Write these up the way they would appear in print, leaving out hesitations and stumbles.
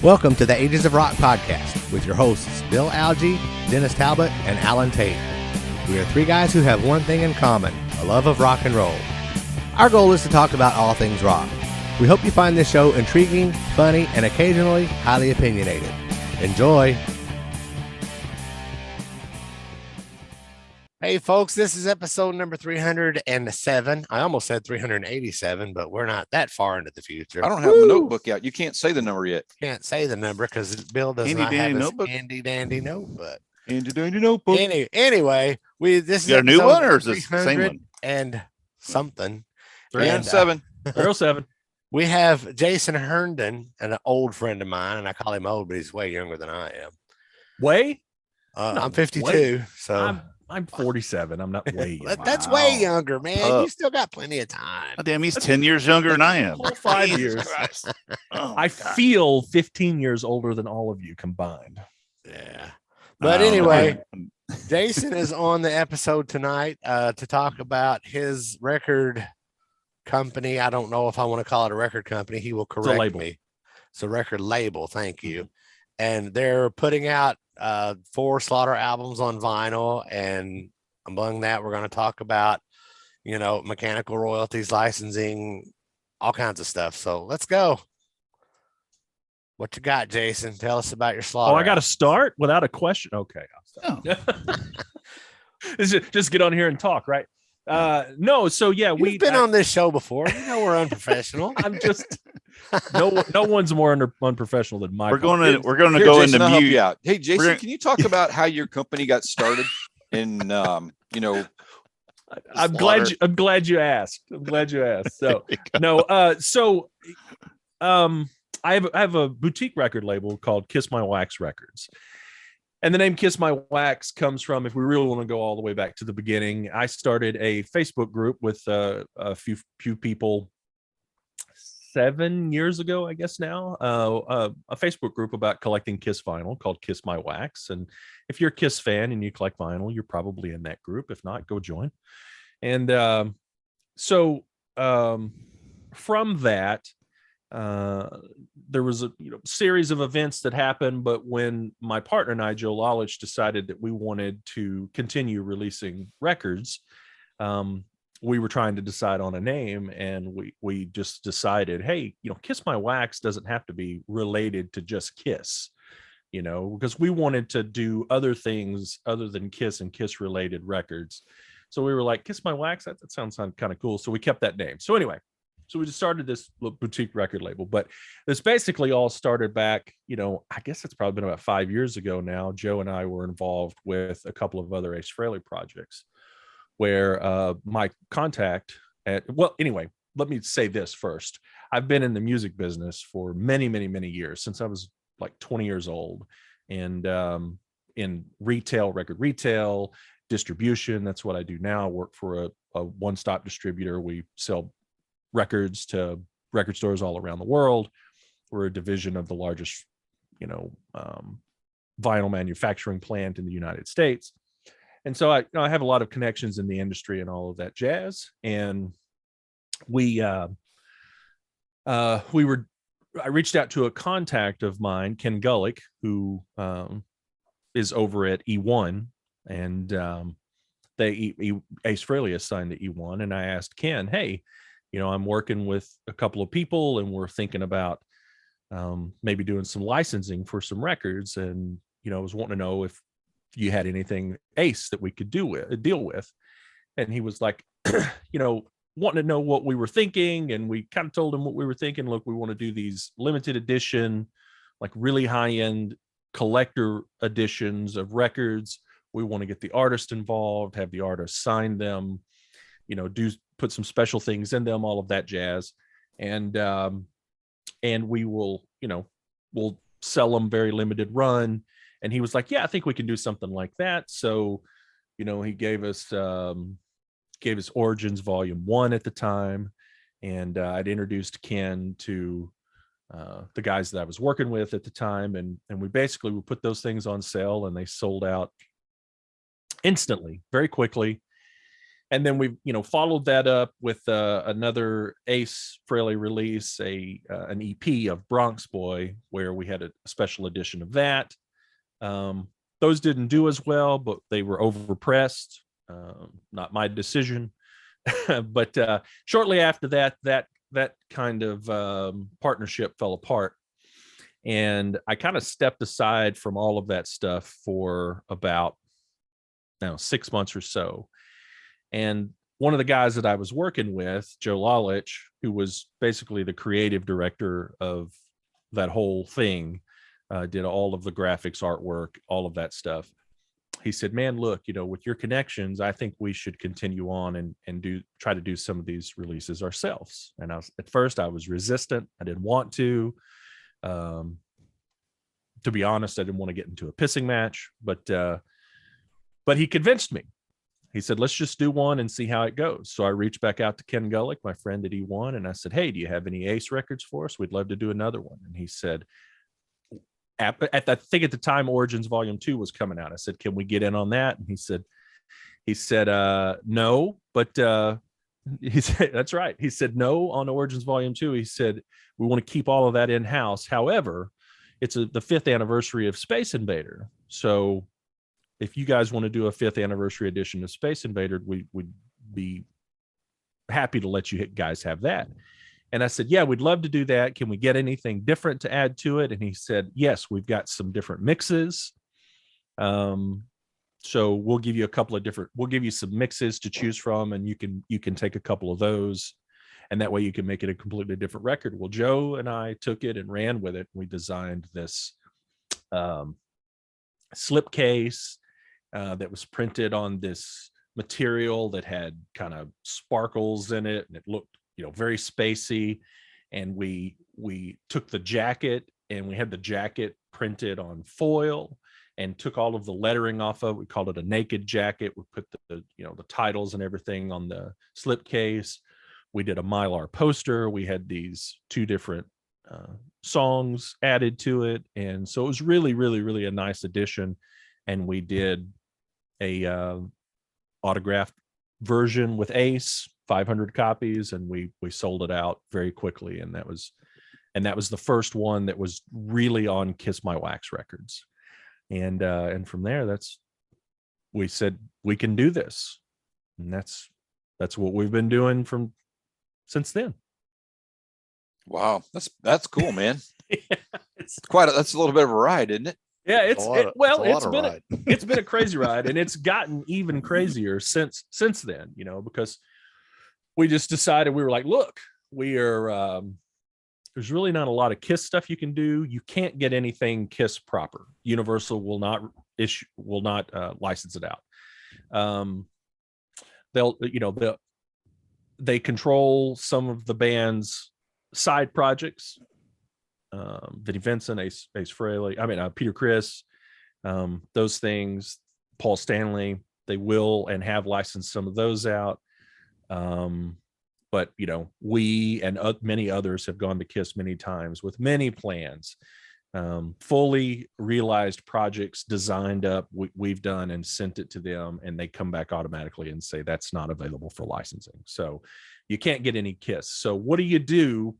Welcome to the Ages of Rock podcast with your hosts, Bill Algie, Dennis Talbot, and Alan Tate. We are three guys who have one thing in common, a love of rock and roll. Our goal is to talk about all things rock. We hope you find this show intriguing, funny, and occasionally highly opinionated. Enjoy! Hey folks, this is episode number 307. I almost said 387, but we're not that far into the future. I don't have my notebook out. You can't say the number yet. Can't say the number because Bill does Handy not have his notebook. handy dandy notebook. Handy dandy notebook. Anyway, this is got a new one or is this the same one? And something. 307. 307. We have Jason Herndon, an old friend of mine, and I call him old, but he's way younger than I am. Way? I'm 52, so I'm 47. I'm not way young. That's way younger, man. You still got plenty of time. Oh, damn, he's 10 years younger than I am. 5 years. I feel 15 years older than all of you combined. Yeah. But anyway, Jason is on the episode tonight to talk about his record company. I don't know if I want to call it a record company. He will correct me. It's a record label. Thank you. And they're putting out 4 Slaughter albums on vinyl, and among that we're going to talk about mechanical royalties, licensing, all kinds of stuff. So let's go. What you got, Jason? Tell us about your Slaughter. I got to start without a question. Okay, I'll start. Just get on here and talk, right? No, so yeah, we've been on this show before. We're unprofessional. I'm just no one's more unprofessional than Mike. We're going to go Jason, into I'll mute. help you out. Hey, Jason, can you talk about how your company got started? In I'm glad you asked. So I have a boutique record label called Kiss My Wax Records. And the name Kiss My Wax comes from, if we really want to go all the way back to the beginning, I started a Facebook group with a few people 7 years ago, I guess now, a Facebook group about collecting Kiss vinyl called Kiss My Wax. And if you're a Kiss fan and you collect vinyl, you're probably in that group. If not, go join. And from that, there was a series of events that happened, but when my partner and I, Joe Lalich, decided that we wanted to continue releasing records, we were trying to decide on a name, and we just decided, hey, Kiss My Wax doesn't have to be related to just Kiss, because we wanted to do other things other than Kiss and Kiss related records. So we were like, Kiss My Wax, that sounds kind of cool. So we kept that name. So anyway, so we just started this boutique record label, but this basically all started back, I guess it's probably been about 5 years ago now. Joe and I were involved with a couple of other Ace Frehley projects where my contact anyway, let me say this first. I've been in the music business for many, many, many years, since I was like 20 years old, and in record retail, distribution. That's what I do now. I work for a one-stop distributor. We sell records to record stores all around the world. We're a division of the largest, vinyl manufacturing plant in the United States. And so I have a lot of connections in the industry and all of that jazz. And I reached out to a contact of mine, Ken Gullick, who is over at E1, and Ace Frehley is signed to E1. And I asked Ken, hey, I'm working with a couple of people, and we're thinking about maybe doing some licensing for some records. And, I was wanting to know if you had anything Ace that we could deal with. And he was like, wanting to know what we were thinking. And we kind of told him what we were thinking. Look, we want to do these limited edition, like really high-end collector editions of records. We want to get the artist involved, have the artist sign them, put some special things in them, all of that jazz. And we will, we'll sell them very limited run. And he was like, yeah, I think we can do something like that. So, he gave us Origins Volume 1 at the time. And I'd introduced Ken to the guys that I was working with at the time. And we put those things on sale, and they sold out instantly, very quickly. And then we, followed that up with another Ace Frehley release, an EP of Bronx Boy, where we had a special edition of that. Those didn't do as well, but they were overpressed. Not my decision. But shortly after that kind of partnership fell apart. And I kind of stepped aside from all of that stuff for about 6 months or so. And one of the guys that I was working with, Joe Lalich, who was basically the creative director of that whole thing, did all of the graphics, artwork, all of that stuff. He said, man, look, with your connections, I think we should continue on and try to do some of these releases ourselves. And at first I was resistant. I didn't want to. To be honest, I didn't want to get into a pissing match, but he convinced me. He said, let's just do one and see how it goes. So I reached back out to Ken Gullick, my friend at E1, and I said, hey, do you have any Ace records for us? We'd love to do another one. And he said, I think at the time Origins Volume 2 was coming out. I said, can we get in on that? And he said, no, but he said, that's right. He said, no on Origins Volume 2. He said, we want to keep all of that in-house. However, it's the 5th anniversary of Space Invader. So if you guys want to do a 5th anniversary edition of Space Invader, we would be happy to let you guys have that. And I said, yeah, we'd love to do that. Can we get anything different to add to it? And he said, yes, we've got some different mixes. So we'll give you we'll give you some mixes to choose from, and you can take a couple of those. And that way you can make it a completely different record. Well, Joe and I took it and ran with it. We designed this slipcase that was printed on this material that had kind of sparkles in it, and it looked very spacey. And we took the jacket, and we had the jacket printed on foil and took all of the lettering off of it. We called it a naked jacket. We put the titles and everything on the slipcase. We did a Mylar poster. We had these 2 different songs added to it. And so it was really, really, really a nice addition. And we did a autographed version with Ace, 500 copies, and we sold it out very quickly. And that was the first one that was really on Kiss My Wax Records. And from there, we said we can do this. And that's what we've been doing since then. Wow, that's cool, man. Yeah, that's a little bit of a ride, isn't it? Yeah, it's been a crazy ride, and it's gotten even crazier since then, because we just decided, we were like, look, we are there's really not a lot of Kiss stuff you can do. You can't get anything Kiss proper. Universal will not license it out. They control some of the band's side projects. Vinnie Vincent, Ace Frehley, Peter Criss, those things, Paul Stanley, they will and have licensed some of those out. But we and many others have gone to Kiss many times with many plans, fully realized projects designed up, we've done and sent it to them, and they come back automatically and say that's not available for licensing. So you can't get any Kiss. So what do you do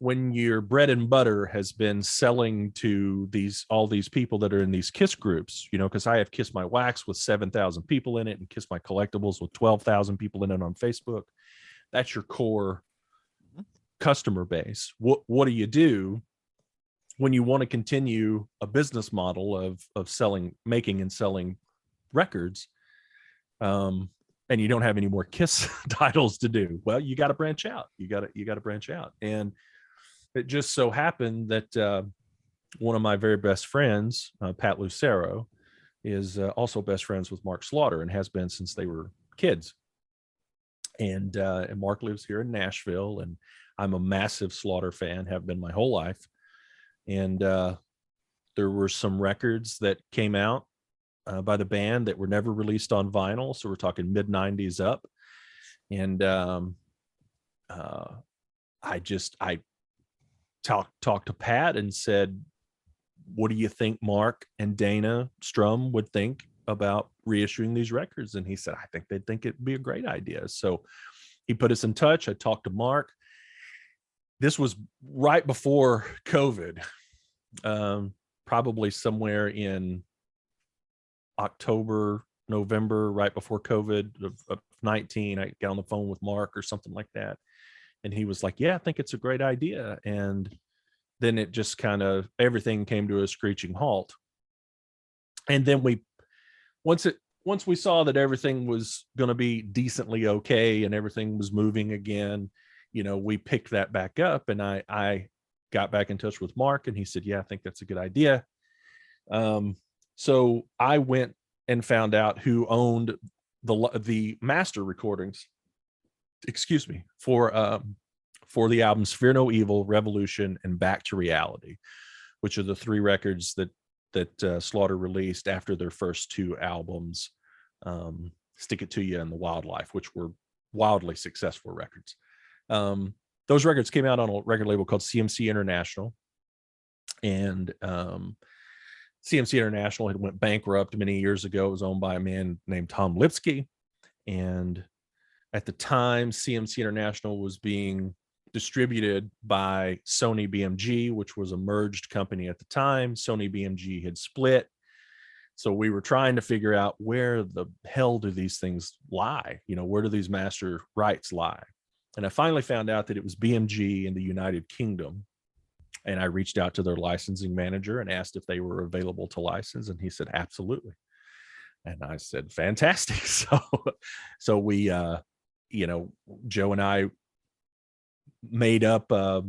when your bread and butter has been selling to all these people that are in these Kiss groups? Because I have Kiss My Wax with 7,000 people in it, and Kiss My Collectibles with 12,000 people in it on Facebook. That's your core customer base. What do you do when you want to continue a business model of making and selling records, and you don't have any more Kiss titles to do? Well, you got to branch out. You got to branch out. And it just so happened that one of my very best friends, Pat Lucero, is also best friends with Mark Slaughter, and has been since they were kids. And Mark lives here in Nashville, and I'm a massive Slaughter fan, have been my whole life. And there were some records that came out by the band that were never released on vinyl. So we're talking mid-90s up. And I talked to Pat and said, what do you think Mark and Dana Strum would think about reissuing these records. And he said, I think they'd think it'd be a great idea. So he put us in touch. I talked to Mark. This was right before COVID, probably somewhere in October, November, right before COVID of 19. I got on the phone with Mark or something like that. And he was like, yeah, I think it's a great idea. And then it just kind of, everything came to a screeching halt. And then once we saw that everything was going to be decently okay and everything was moving again, we picked that back up, and I got back in touch with Mark, and he said, yeah, I think that's a good idea. So I went and found out who owned the master recordings, for the albums Fear No Evil, Revolution, and Back to Reality, which are the 3 records that Slaughter released after their first 2 albums, Stick It To You and The Wildlife, which were wildly successful records. Those records came out on a record label called CMC International, and CMC International had went bankrupt many years ago. It was owned by a man named Tom Lipsky, and at the time, CMC International was being distributed by Sony BMG, which was a merged company at the time. Sony BMG had split. So we were trying to figure out, where the hell do these things lie? Where do these master rights lie? And I finally found out that it was BMG in the United Kingdom. And I reached out to their licensing manager and asked if they were available to license. And he said, absolutely. And I said, fantastic. So we, Joe and I made up a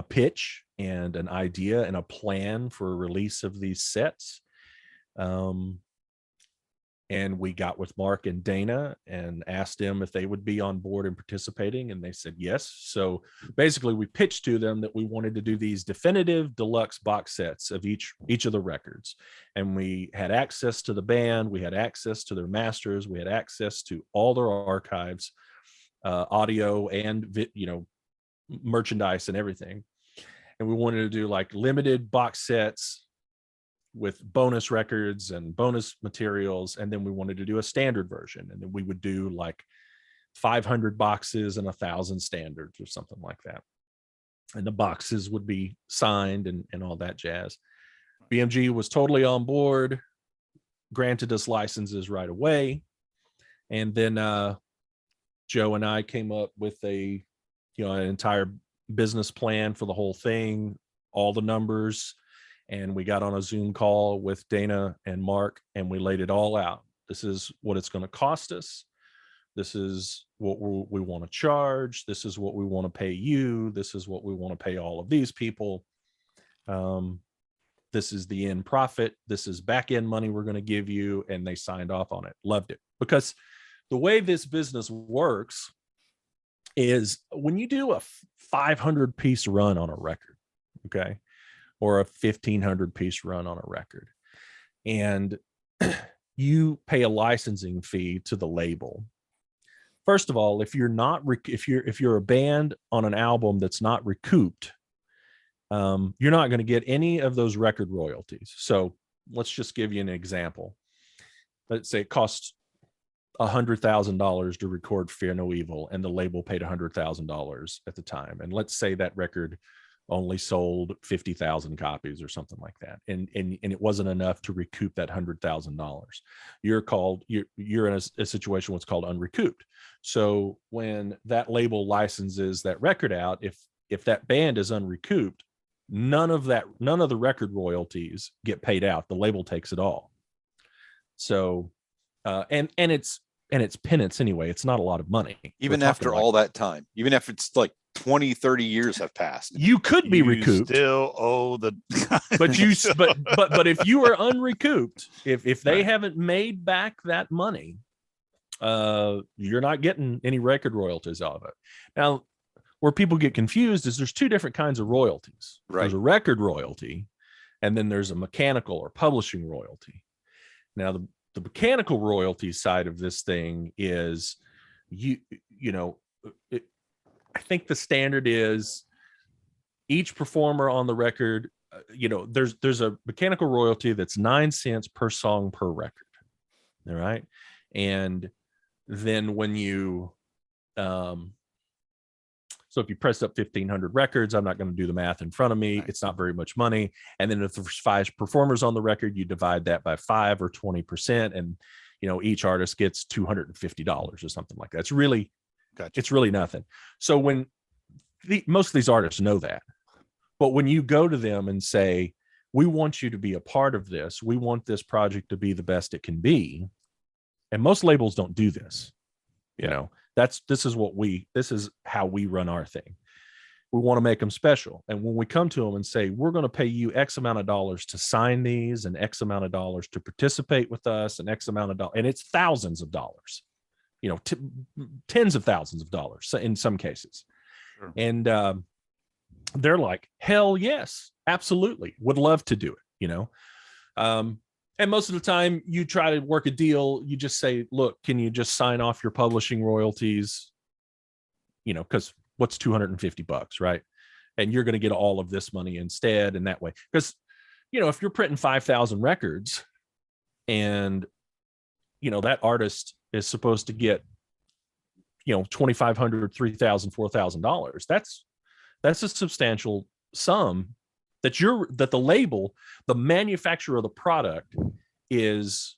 pitch and an idea and a plan for a release of these sets. And we got with Mark and Dana and asked them if they would be on board and participating, and they said yes. So basically we pitched to them that we wanted to do these definitive deluxe box sets of each of the records, and we had access to the band, we had access to their masters, we had access to all their archives, audio and merchandise and everything. And we wanted to do like limited box sets with bonus records and bonus materials. And then we wanted to do a standard version. And then we would do like 500 boxes and 1,000 standards or something like that. And the boxes would be signed and all that jazz. BMG was totally on board, granted us licenses right away. And then Joe and I came up with an entire business plan for the whole thing, all the numbers. And we got on a Zoom call with Dana and Mark, and we laid it all out. This is what it's going to cost us. This is what we want to charge. This is what we want to pay you. This is what we want to pay all of these people. This is the end profit. This is back end money we're going to give you. And they signed off on it. Loved it. Because the way this business works is when you do a 500 piece run on a record, okay, or a 1,500 piece run on a record, and you pay a licensing fee to the label. First of all, if you're a band on an album that's not recouped, you're not going to get any of those record royalties. So let's just give you an example. Let's say it costs $100,000 to record Fear No Evil, and the label paid $100,000 at the time. And let's say that record only sold 50,000 copies or something like that. And it wasn't enough to recoup that $100,000. You're in a situation what's called unrecouped. So when that label licenses that record out, if that band is unrecouped, none of the record royalties get paid out. The label takes it all. So, and it's penance anyway. It's not a lot of money. Even after all that time, even if it's like 20, 30 years have passed, you could be recouped. Still owe the but if you are unrecouped, if they haven't made back that money, you're not getting any record royalties out of it. Now, where people get confused is there's 2 different kinds of royalties. Right. There's a record royalty, and then there's a mechanical or publishing royalty. Now, the mechanical royalty side of this thing is I think the standard is each performer on the record there's a mechanical royalty that's 9 cents per song per record. All right. And then when you, so if you press up 1,500 records, I'm not going to do the math in front of me. It's not very much money. And then if there's 5 performers on the record, you divide that by 5 or 20%. And, each artist gets $250 or something like that. It's really, it's really nothing. So when most of these artists know that, but when you go to them and say, we want you to be a part of this, we want this project to be the best it can be. And most labels don't do this. This is how we run our thing. We want to make them special. And when we come to them and say, we're going to pay you X amount of dollars to sign these and X amount of dollars to participate with us and X amount of dollars, and it's thousands of dollars, tens of thousands of dollars in some cases. Sure. And they're like, hell yes, absolutely. Would love to do it, and most of the time you try to work a deal, you just say, look, can you just sign off your publishing royalties? Because what's $250, right? And you're going to get all of this money instead. And that way, because, if you're printing 5,000 records and, that artist is supposed to get, $2,500, $3,000, $4,000, that's a substantial sum that the label, the manufacturer of the product, is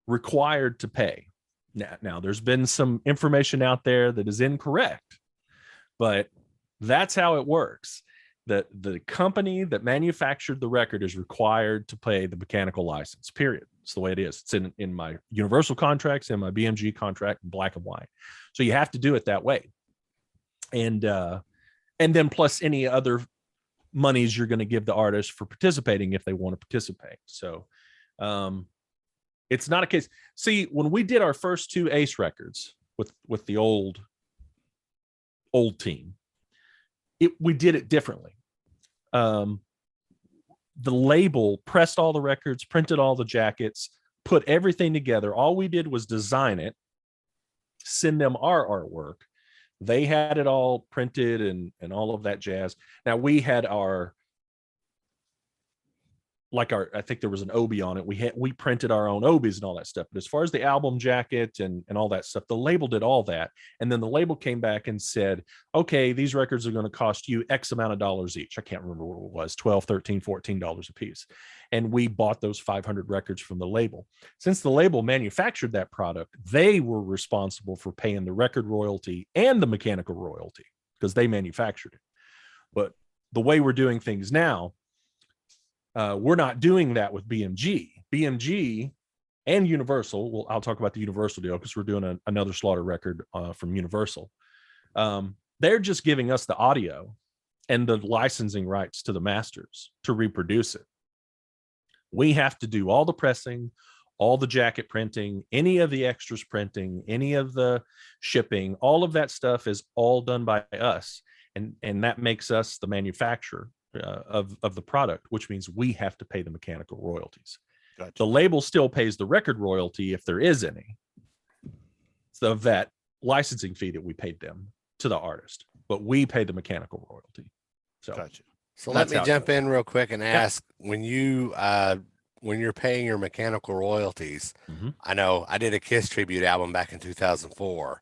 required to pay. Now there's been some information out there that is incorrect, but that's how it works. That the company that manufactured the record is required to pay the mechanical license, period. It's the way it is. It's in my Universal contracts, in my BMG contract, in black and white. So you have to do it that way. And then plus any other monies you're going to give the artist for participating if they want to participate. So it's not a case. See, when we did our first 2 Ace records with the old team, we did it differently. The label pressed all the records, printed all the jackets, put everything together. All we did was design it, send them our artwork. They had it all printed and all of that jazz. Now we had I think there was an Obi on it. We printed our own Obis and all that stuff. But as far as the album jacket and all that stuff, the label did all that. And then the label came back and said, okay, these records are going to cost you X amount of dollars each. I can't remember what it was, $12, $13, $14 a piece. And we bought those 500 records from the label. Since the label manufactured that product, they were responsible for paying the record royalty and the mechanical royalty because they manufactured it. But the way we're doing things now, we're not doing that with BMG. BMG and Universal. Well, I'll talk about the Universal deal because we're doing another Slaughter record from Universal. They're just giving us the audio and the licensing rights to the masters to reproduce it. We have to do all the pressing, all the jacket printing, any of the extras printing, any of the shipping. All of that stuff is all done by us, and that makes us the manufacturer of the product, which means we have to pay the mechanical royalties. Gotcha. The label still pays the record royalty if there is any, so of that licensing fee that we paid them to the artist, but we pay the mechanical royalty. So, gotcha. So let me jump in real quick and ask, when you're paying your mechanical royalties, I know I did a Kiss tribute album back in 2004.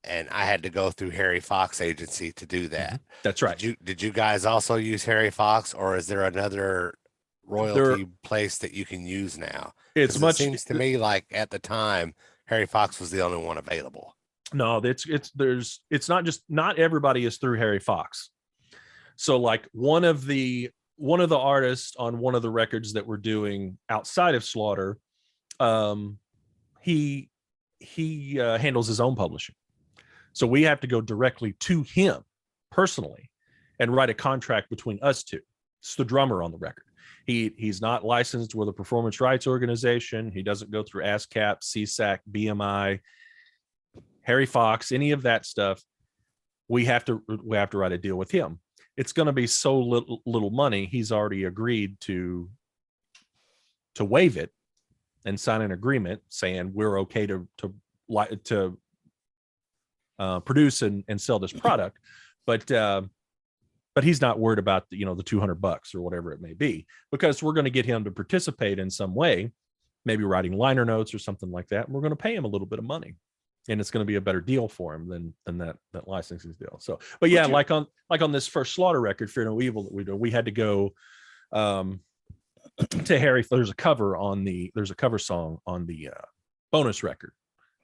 And I had to go through Harry Fox agency to do that. That's right. Did you guys also use Harry Fox, or is there another royalty place that you can use now? It seems to me like at the time Harry Fox was the only one available. No, not everybody is through Harry Fox. So like one of the artists on one of the records that we're doing outside of Slaughter, he handles his own publishing. So we have to go directly to him personally and write a contract between us two. It's the drummer on the record. He's not licensed with a performance rights organization. He doesn't go through ASCAP, CSAC, BMI, Harry Fox, any of that stuff. We have to write a deal with him. It's going to be so little money. He's already agreed to waive it and sign an agreement saying we're okay to produce and sell this product. But but he's not worried about the $200 or whatever it may be, because we're going to get him to participate in some way, maybe writing liner notes or something like that. And we're going to pay him a little bit of money, and it's going to be a better deal for him than that licensing deal. So, but yeah, like on this first Slaughter record, Fear No Evil, that we had to go to Harry. There's a cover song on the bonus record,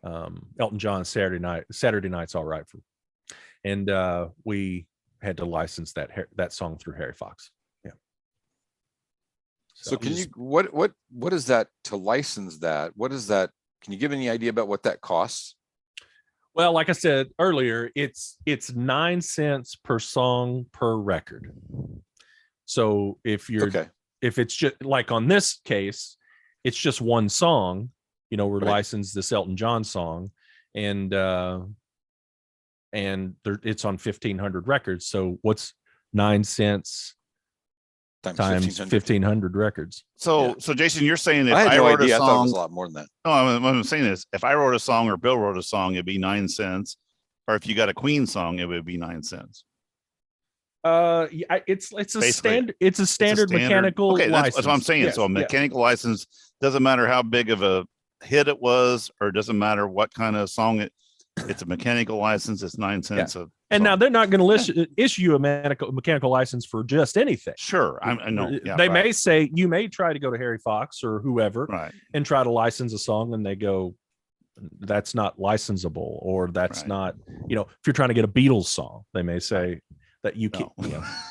Elton John's Saturday Night's All Right for, and we had to license that song through Harry Fox. Yeah. So can you what is that to license that? What is that? Can you give any idea about what that costs? Well, like I said earlier, it's 9 cents per song per record. So if it's just like on this case, it's just one song, we're licensed this Elton John song, and it's on 1,500 records. So what's 9 cents times 1,500 records? So Jason, you're saying if I had I no wrote idea. a I thought it song, was a lot more than that. no, what I'm saying is if I wrote a song or Bill wrote a song, it'd be 9 cents. Or if you got a Queen song, it would be 9 cents. It's a standard mechanical license. That's what I'm saying. Yes, so a mechanical license doesn't matter how big of a hit it was, or it doesn't matter what kind of song it's a mechanical license. It's 9 cents. And now they're not going to issue a mechanical license for just anything. Sure, I know. Yeah, they may say, you may try to go to Harry Fox or whoever, and try to license a song, and they go, that's not licensable, or that's not, if you're trying to get a Beatles song, they may say that you can't,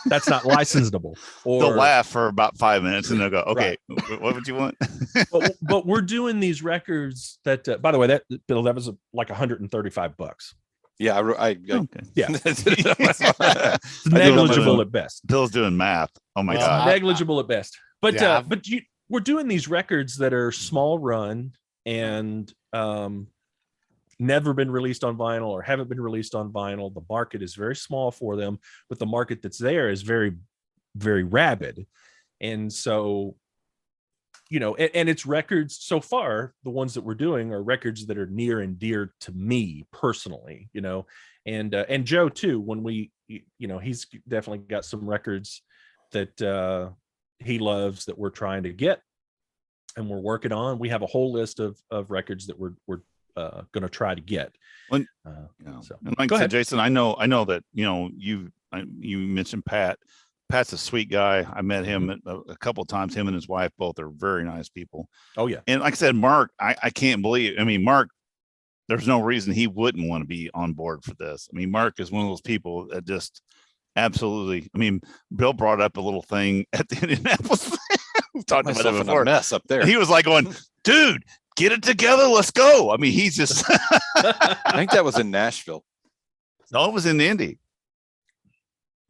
that's not licensable. Or they'll laugh for about 5 minutes and they'll go, okay, what would you want? but we're doing these records that, by the way, that was like $135. Yeah, It's negligible at best. Bill's doing math. Oh my God, negligible at best. But we're doing these records that are small run and never been released on vinyl or haven't been released on vinyl. The market is very small for them, but the market that's there is very, very rabid. And so, and it's records so far, the ones that we're doing are records that are near and dear to me personally, and Joe too, when he's definitely got some records that he loves that we're trying to get and we're working on. We have a whole list of records that we're going to try to get. And like I said, Jason, I know that you mentioned Pat. Pat's a sweet guy. I met him a couple of times. Him and his wife both are very nice people. Oh yeah. And like I said, Mark, I can't believe. I mean, Mark, there's no reason he wouldn't want to be on board for this. I mean, Mark is one of those people that just absolutely. I mean, Bill brought up a little thing at the Indianapolis. We've talked about it before. A mess up there. He was like going, dude, get it together. Let's go. I mean, he's just. I think that was in Nashville. No, it was in Indy.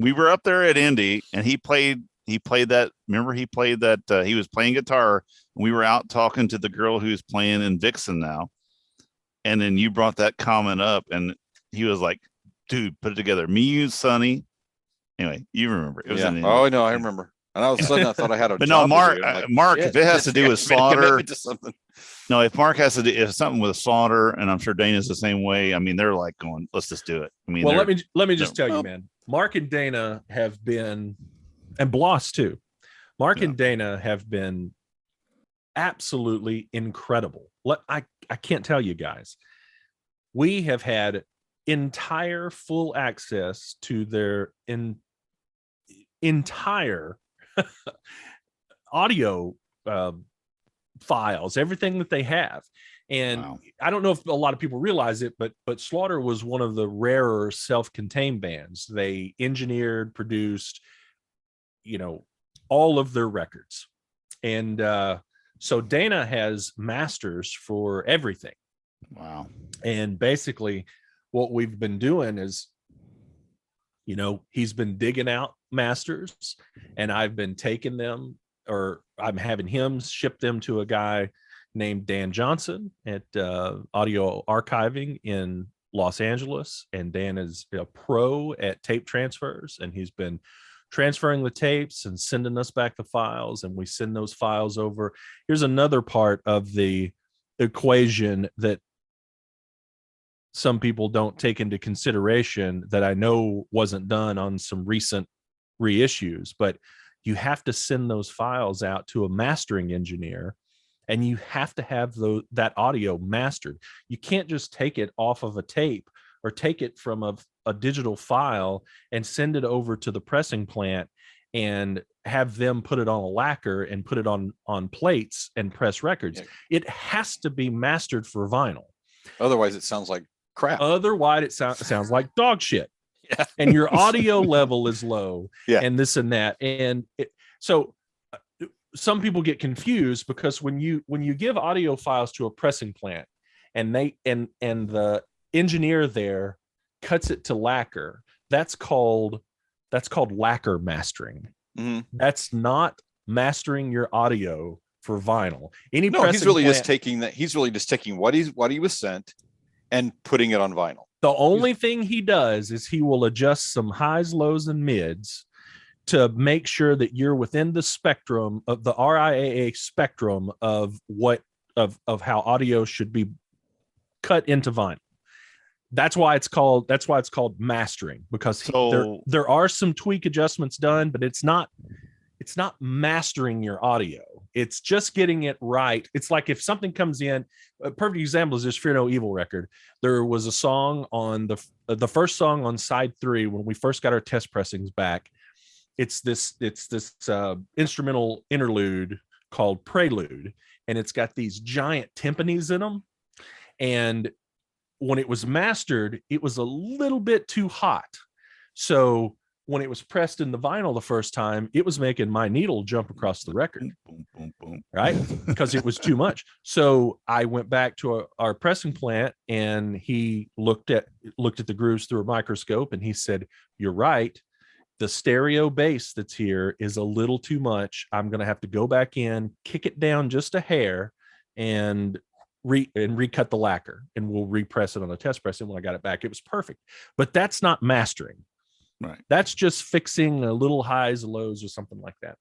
We were up there at Indy, and he played that. Remember, he played that. He was playing guitar, and we were out talking to the girl who's playing in Vixen now. And then you brought that comment up, and he was like, "Dude, put it together." Me, you, Sonny. Anyway, you remember it was in Indy. Oh no, I remember. And all of a sudden, I thought I had a. But no, Mark. Mark, if it has to do with Slaughter, no, if Mark has to do if something with Slaughter, and I'm sure Dana's the same way. I mean, they're like going, "Let's just do it." I mean, well, let me just tell you, man. Mark and Dana have been, and Bloss too. Mark and Dana have been absolutely incredible. I can't tell you guys. We have had entire full access to their entire audio files, everything that they have. And I don't know if a lot of people realize it, but Slaughter was one of the rarer self-contained bands. They engineered, produced, all of their records. And so Dana has masters for everything. Wow. And basically what we've been doing is, he's been digging out masters, and I've been taking them, or I'm having him ship them to a guy named Dan Johnson at Audio Archiving in Los Angeles. And Dan is a pro at tape transfers, and he's been transferring the tapes and sending us back the files, and we send those files over. Here's another part of the equation that some people don't take into consideration that I know wasn't done on some recent reissues, but you have to send those files out to a mastering engineer, and you have to have that audio mastered. You can't just take it off of a tape or take it from a digital file and send it over to the pressing plant and have them put it on a lacquer and put it on plates and press records. Yeah. It has to be mastered for vinyl. Otherwise, it sounds like crap. Otherwise, it sounds like dog shit. Yeah. And your audio level is low. Yeah. And this and that. And so some people get confused because when you give audio files to a pressing plant and the engineer there cuts it to lacquer, that's called lacquer mastering. Mm-hmm. That's not mastering your audio for vinyl. He's really just taking what he was sent and putting it on vinyl. The only thing he does is he will adjust some highs, lows, and mids to make sure that you're within the spectrum of the RIAA spectrum of how audio should be cut into vinyl. That's why it's called mastering, because there are some tweak adjustments done, but it's not mastering your audio. It's just getting it right. It's like if something comes in, a perfect example is this Fear No Evil record. There was a song on the first song on side 3 when we first got our test pressings back. It's this instrumental interlude called Prelude, and it's got these giant timpanis in them. And when it was mastered, it was a little bit too hot. So when it was pressed in the vinyl the first time, it was making my needle jump across the record, boom, boom, boom. Right? Because it was too much. So I went back to our pressing plant, and he looked at the grooves through a microscope, and he said, "You're right. The stereo bass that's here is a little too much. I'm going to have to go back in, kick it down just a hair, and recut the lacquer, and we'll repress it on the test press." And when I got it back, it was perfect. But that's not mastering. Right. That's just fixing a little highs, lows, or something like that.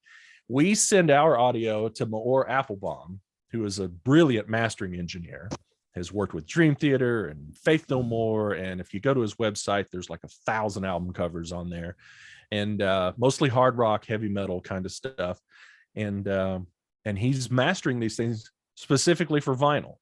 We send our audio to Maor Applebaum, who is a brilliant mastering engineer, has worked with Dream Theater and Faith No More. And if you go to his website, there's like 1,000 album covers on there, and mostly hard rock, heavy metal kind of stuff. And he's mastering these things specifically for vinyl.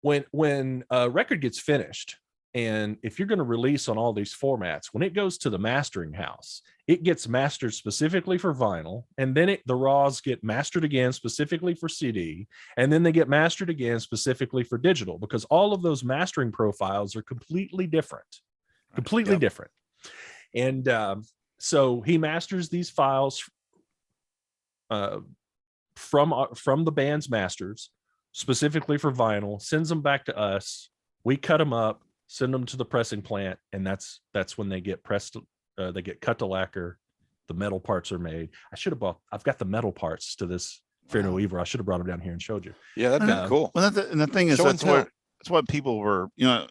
When a record gets finished, and if you're going to release on all these formats, when it goes to the mastering house, it gets mastered specifically for vinyl, and then the raws get mastered again specifically for CD, and then they get mastered again specifically for digital, because all of those mastering profiles are completely different. And so he masters these files from the band's masters specifically for vinyl, sends them back to us. We cut them up, send them to the pressing plant, and that's when they get pressed. They get cut to lacquer. The metal parts are made. I've got the metal parts to this Fear No Evil. I should have brought them down here and showed you. Yeah, that'd be cool. Well, and the thing is, that's what people were, and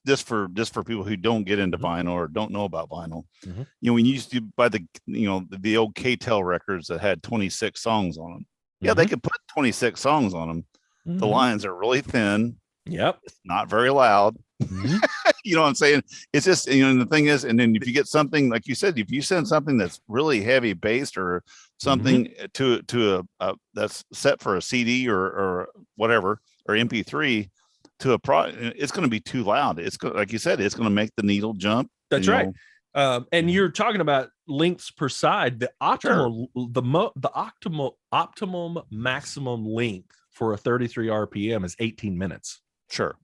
just for people who don't get into vinyl or don't know about vinyl. Mm-hmm. When you used to buy the old K-Tel records that had 26 songs on them. Yeah, they could put 26 songs on them. Mm-hmm. The lines are really thin. Yep. It's not very loud. Mm-hmm. You know what I'm saying? It's just, and the thing is, and then if you get something, like you said, if you send something that's really heavy based or something to a that's set for a CD or whatever, or MP3 to a it's going to be too loud. It's like you said, it's going to make the needle jump. That's right. And you're talking about lengths per side. The optimal, the optimum maximum length for a 33 RPM is 18 minutes. Sure.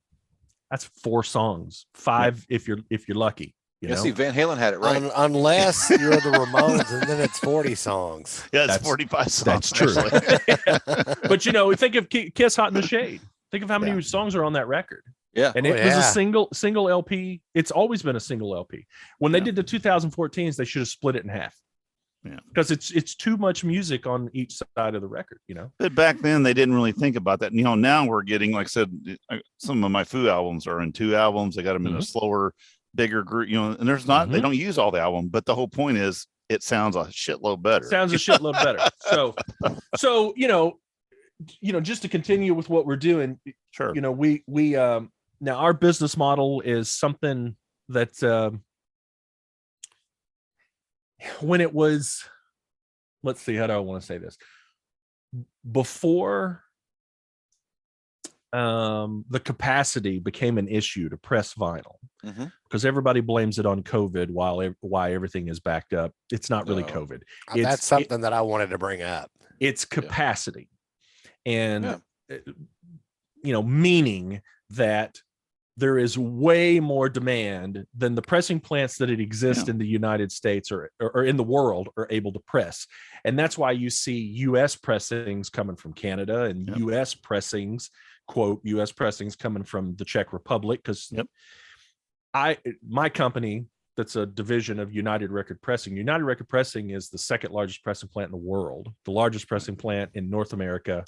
That's 4 songs, 5 if you're lucky. See, Van Halen had it right. Unless you're the Ramones, and then it's 40 songs. Yeah, it's 45 songs. That's true. But think of Kiss Hot in the Shade. Think of how many songs are on that record. Yeah. And it was a single LP. It's always been a single LP. When they did the 2014s, they should have split it in half. Yeah, because it's too much music on each side of the record, But back then they didn't really think about that. Now we're getting, like I said, some of my Foo albums are in 2 albums. They got them in a slower, bigger group, and there's not. They don't use all the album, but the whole point is it sounds a shitload better. So just to continue with what we're doing. Sure. We now our business model is something that. when it was, let's see, how do I want to say this? Before the capacity became an issue to press vinyl, because everybody blames it on COVID why everything is backed up. It's not really COVID. That's something that I wanted to bring up. It's capacity. And, meaning that there is way more demand than the pressing plants that exist in the United States or in the world are able to press. And that's why you see U.S. pressings coming from Canada and U.S. pressings, quote, U.S. pressings coming from the Czech Republic. Because my company, that's a division of United Record Pressing. United Record Pressing is the second largest pressing plant in the world, the largest pressing plant in North America,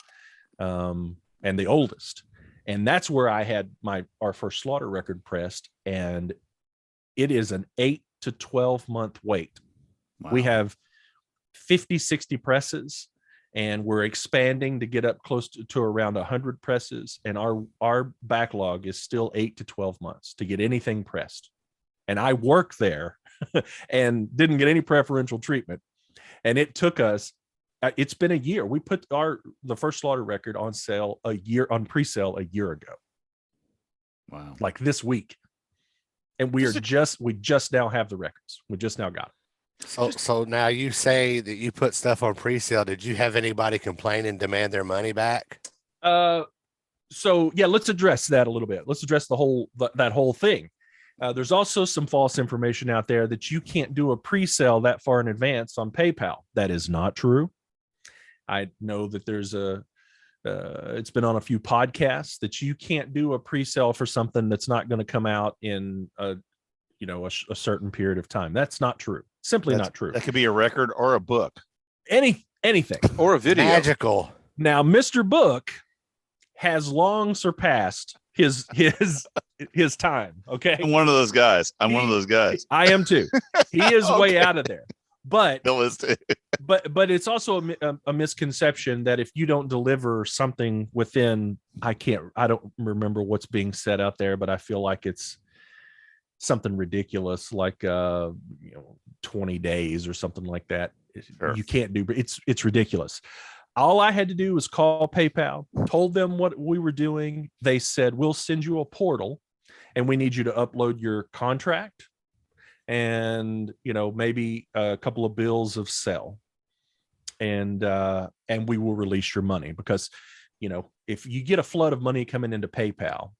and the oldest. And that's where I had our first Slaughter record pressed, and it is an 8 to 12 month wait. Wow. We have 50, 60 presses, and we're expanding to get up close to around 100 presses. And our backlog is still 8 to 12 months to get anything pressed. And I work there and didn't get any preferential treatment. And it took us, it's been a year. We put the first Slaughter record on sale on pre-sale a year ago. Wow. Like this week. And we just now have the records. We just now got it. So now you say that you put stuff on pre-sale. Did you have anybody complain and demand their money back? So yeah, let's address that a little bit. Let's address that whole thing. There's also some false information out there that you can't do a pre-sale that far in advance on PayPal. That is not true. I know that there's it's been on a few podcasts that you can't do a pre-sale for something that's not going to come out in a certain period of time. That's not true. Simply not true. That could be a record or a book. Anything. Or a video. Magical. Now, Mr. Book has long surpassed his time. Okay. I'm one of those guys. I am too. He is way out of there. But but it's also a misconception that if you don't deliver something within, I don't remember what's being said out there, but I feel like it's something ridiculous, like 20 days or something like that. Sure. You can't do, it's ridiculous. All I had to do was call PayPal, told them what we were doing. They said, we'll send you a portal and we need you to upload your contract and maybe a couple of bills of sale, and we will release your money. Because if you get a flood of money coming into PayPal,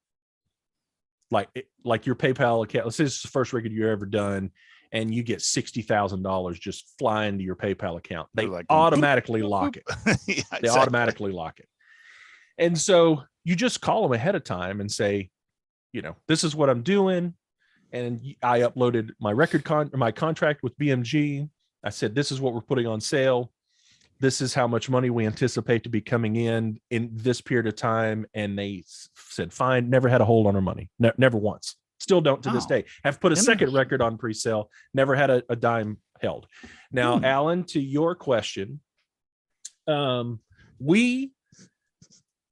like your PayPal account, let's say this is the first record you've ever done, and you get $60,000 just flying to your PayPal account, they automatically lock it. Yeah, exactly. They automatically lock it. And so you just call them ahead of time and say, this is what I'm doing. And I uploaded my my contract with BMG. I said, this is what we're putting on sale. This is how much money we anticipate to be coming in this period of time. And they said, fine. Never had a hold on our money. Never once. Still don't to this day. Have put a second record on pre-sale. Never had a dime held. Now, Alan, to your question, we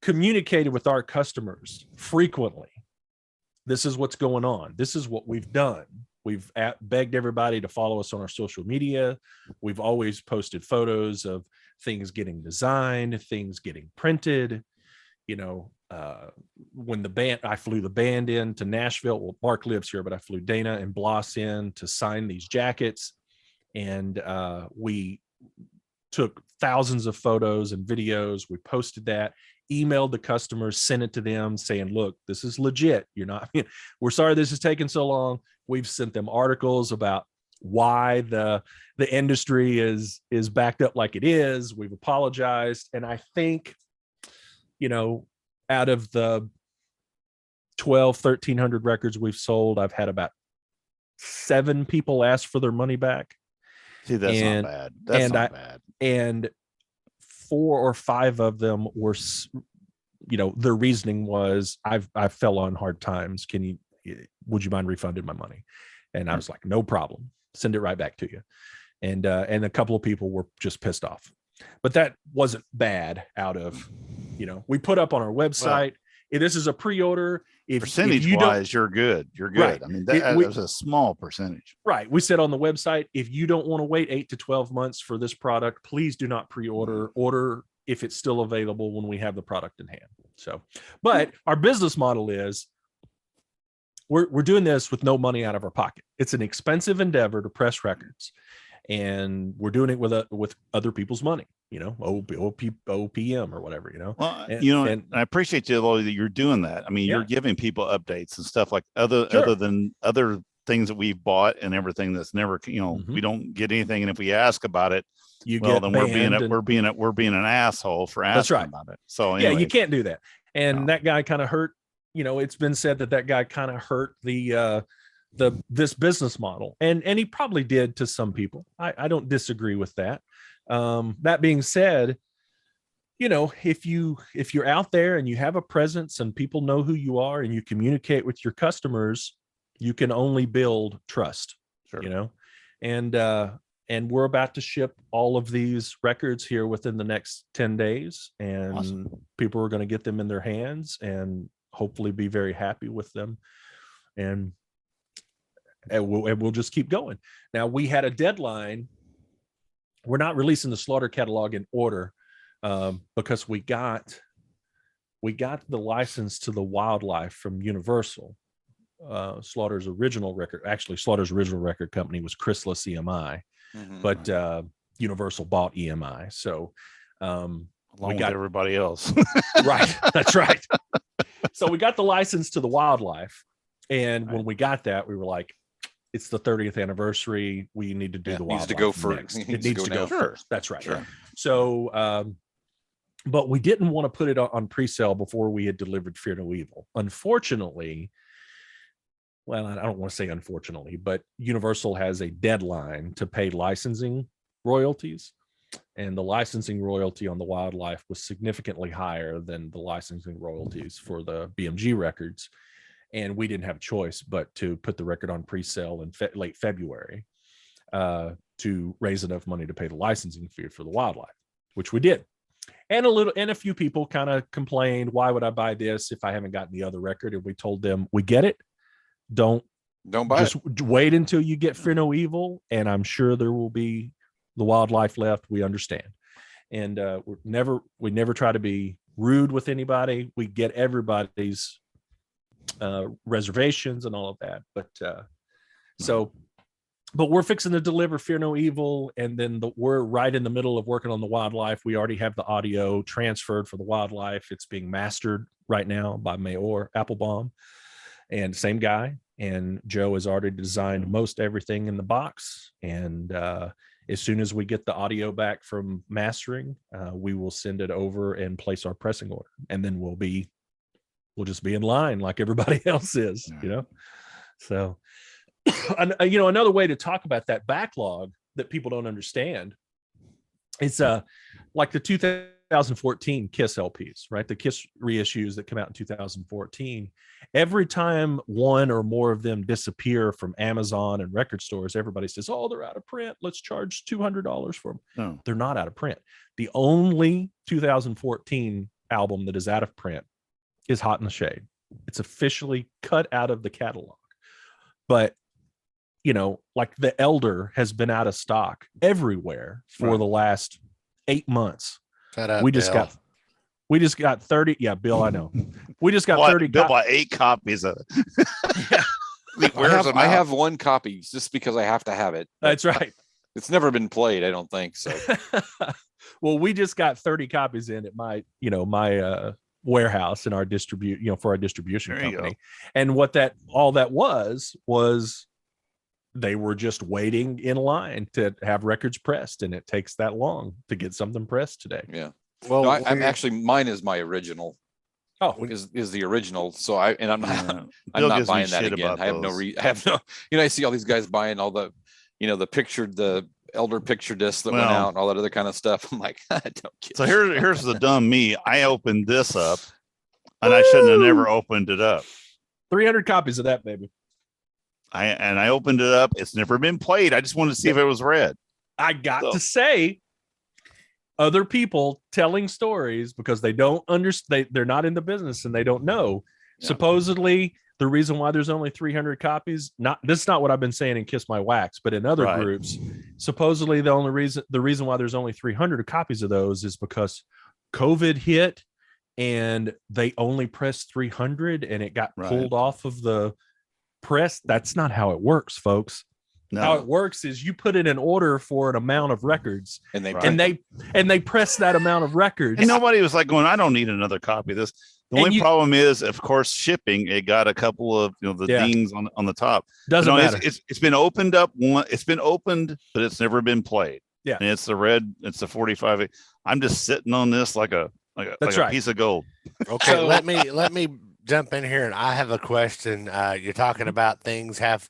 communicated with our customers frequently. This is what's going on. This is what we've done. We've begged everybody to follow us on our social media. We've always posted photos of things getting designed, things getting printed. When I flew the band in to Nashville. Well, Mark lives here, but I flew Dana and Bloss in to sign these jackets. And we took thousands of photos and videos. We posted that, emailed the customers, sent it to them saying, look, this is legit. We're sorry this is taking so long. We've sent them articles about why the industry is backed up like it is. We've apologized. And I think, out of the 1,300 records we've sold, I've had about 7 people ask for their money back. See, that's not bad. That's not bad. And 4 or 5 of them were, their reasoning was, I fell on hard times. Would you mind refunding my money? And I was like, no problem. Send it right back to you. And a couple of people were just pissed off, but that wasn't bad. Out of, we put up on our website, this is a pre-order. percentage you wise, you're good. You're good. Right. I mean, that was a small percentage. Right. We said on the website, if you don't want to wait 8 to 12 months for this product, please do not pre-order. Order if it's still available when we have the product in hand. So, but our business model is we're doing this with no money out of our pocket. It's an expensive endeavor to press records, and we're doing it with other people's money, OPM or whatever, Well, and I appreciate you, Lloyd, that you're doing that. I mean, you're giving people updates and stuff like other than other things that we've bought and everything that's never, we don't get anything. And if we ask about it, we're being an asshole for asking about it. So anyways. You can't do that. And that guy kind of hurt, it's been said that guy kind of hurt this business model, and he probably did to some people. I don't disagree with that. That being said, if you're out there and you have a presence and people know who you are and you communicate with your customers, you can only build trust. Sure. And we're about to ship all of these records here within the next 10 days, and awesome. People are going to get them in their hands and hopefully be very happy with them. And we'll just keep going. Now, we had a deadline. We're not releasing the Slaughter catalog in order because we got the license to the wildlife from Universal. Slaughter's original record company was Chrysalis EMI, but Universal bought EMI. So along with everybody else. Right. That's right. So we got the license to the wildlife. And when we got that, we were like, it's the 30th anniversary. We need to do the wildlife. It needs to go first. That's right. Sure. So, but we didn't want to put it on pre-sale before we had delivered Fear No Evil. Unfortunately, well, I don't want to say unfortunately, but Universal has a deadline to pay licensing royalties. And the licensing royalty on the wildlife was significantly higher than the licensing royalties for the BMG records. And we didn't have a choice but to put the record on pre-sale in late February to raise enough money to pay the licensing fee for the wildlife, which we did. And a few people kind of complained, why would I buy this if I haven't gotten the other record? And we told them, we get it. Don't buy just it. Wait until you get Fear No Evil, and I'm sure there will be the wildlife left. We understand. And we never try to be rude with anybody. We get everybody's reservations and all of that, but we're fixing to deliver Fear No Evil, and then we're right in the middle of working on the wildlife. We already have the audio transferred for the wildlife. It's being mastered right now by Mayor Applebaum, and same guy. And Joe has already designed most everything in the box. And as soon as we get the audio back from mastering, we will send it over and place our pressing order, and then we'll just be in line like everybody else is, So, another way to talk about that backlog that people don't understand, it's like the 2014 Kiss LPs, right? The Kiss reissues that come out in 2014. Every time one or more of them disappear from Amazon and record stores, everybody says, "Oh, they're out of print. Let's charge $200 for them." No, they're not out of print. The only 2014 album that is out of print is Hot in the Shade. It's officially cut out of the catalog. But like the Elder has been out of stock everywhere for the last 8 months. We just got 30. Yeah, Bill, I know. We just got 30. Bill bought 8 copies of it. Yeah. I have one copy just because I have to have it. That's right. It's never been played, I don't think so. Well, we just got 30 copies in at my warehouse in our for our distribution company. And what all that was they were just waiting in line to have records pressed, and it takes that long to get something pressed today. Yeah. Well, no, I'm actually, mine is my original. Oh, is the original. So I'm not buying that again. I have no I see all these guys buying all the, the Elder picture disc that went out and all that other kind of stuff. I'm like, I don't get so here's the dumb me. I opened this up and I shouldn't have never opened it up. 300 copies of that, baby. I opened it up. It's never been played. I just wanted to see if it was read. I got to say, other people telling stories because they don't understand, they're not in the business and they don't know, Supposedly, the reason why there's only 300 copies, this is not what I've been saying in Kiss My Wax, but in other groups, supposedly the reason why there's only 300 copies of those is because COVID hit and they only pressed 300 and it got pulled off of the press. That's not how it works, folks. No. How it works is you put in an order for an amount of records, and they press that amount of records. And nobody was like going, I don't need another copy of this. The only problem is, of course, shipping. It got a couple of dings on the top. Doesn't matter. It's been opened up. It's been opened, but it's never been played. Yeah, and it's the 45. I'm just sitting on this like a piece of gold. Okay, so, let me jump in here, and I have a question. You're talking about things have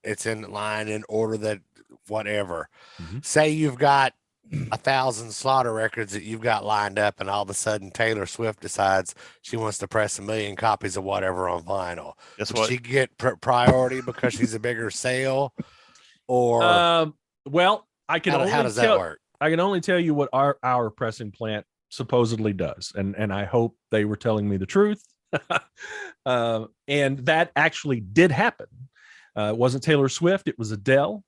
it's in line in order that whatever. Mm-hmm. Say you've got 1,000 Slaughter records that you've got lined up, and all of a sudden Taylor Swift decides she wants to press 1 million copies of whatever on vinyl. Does she get priority because she's a bigger sale, or well, I can how does that work? I can only tell you what our pressing plant supposedly does, and I hope they were telling me the truth. And that actually did happen. It wasn't Taylor Swift, it was Adele.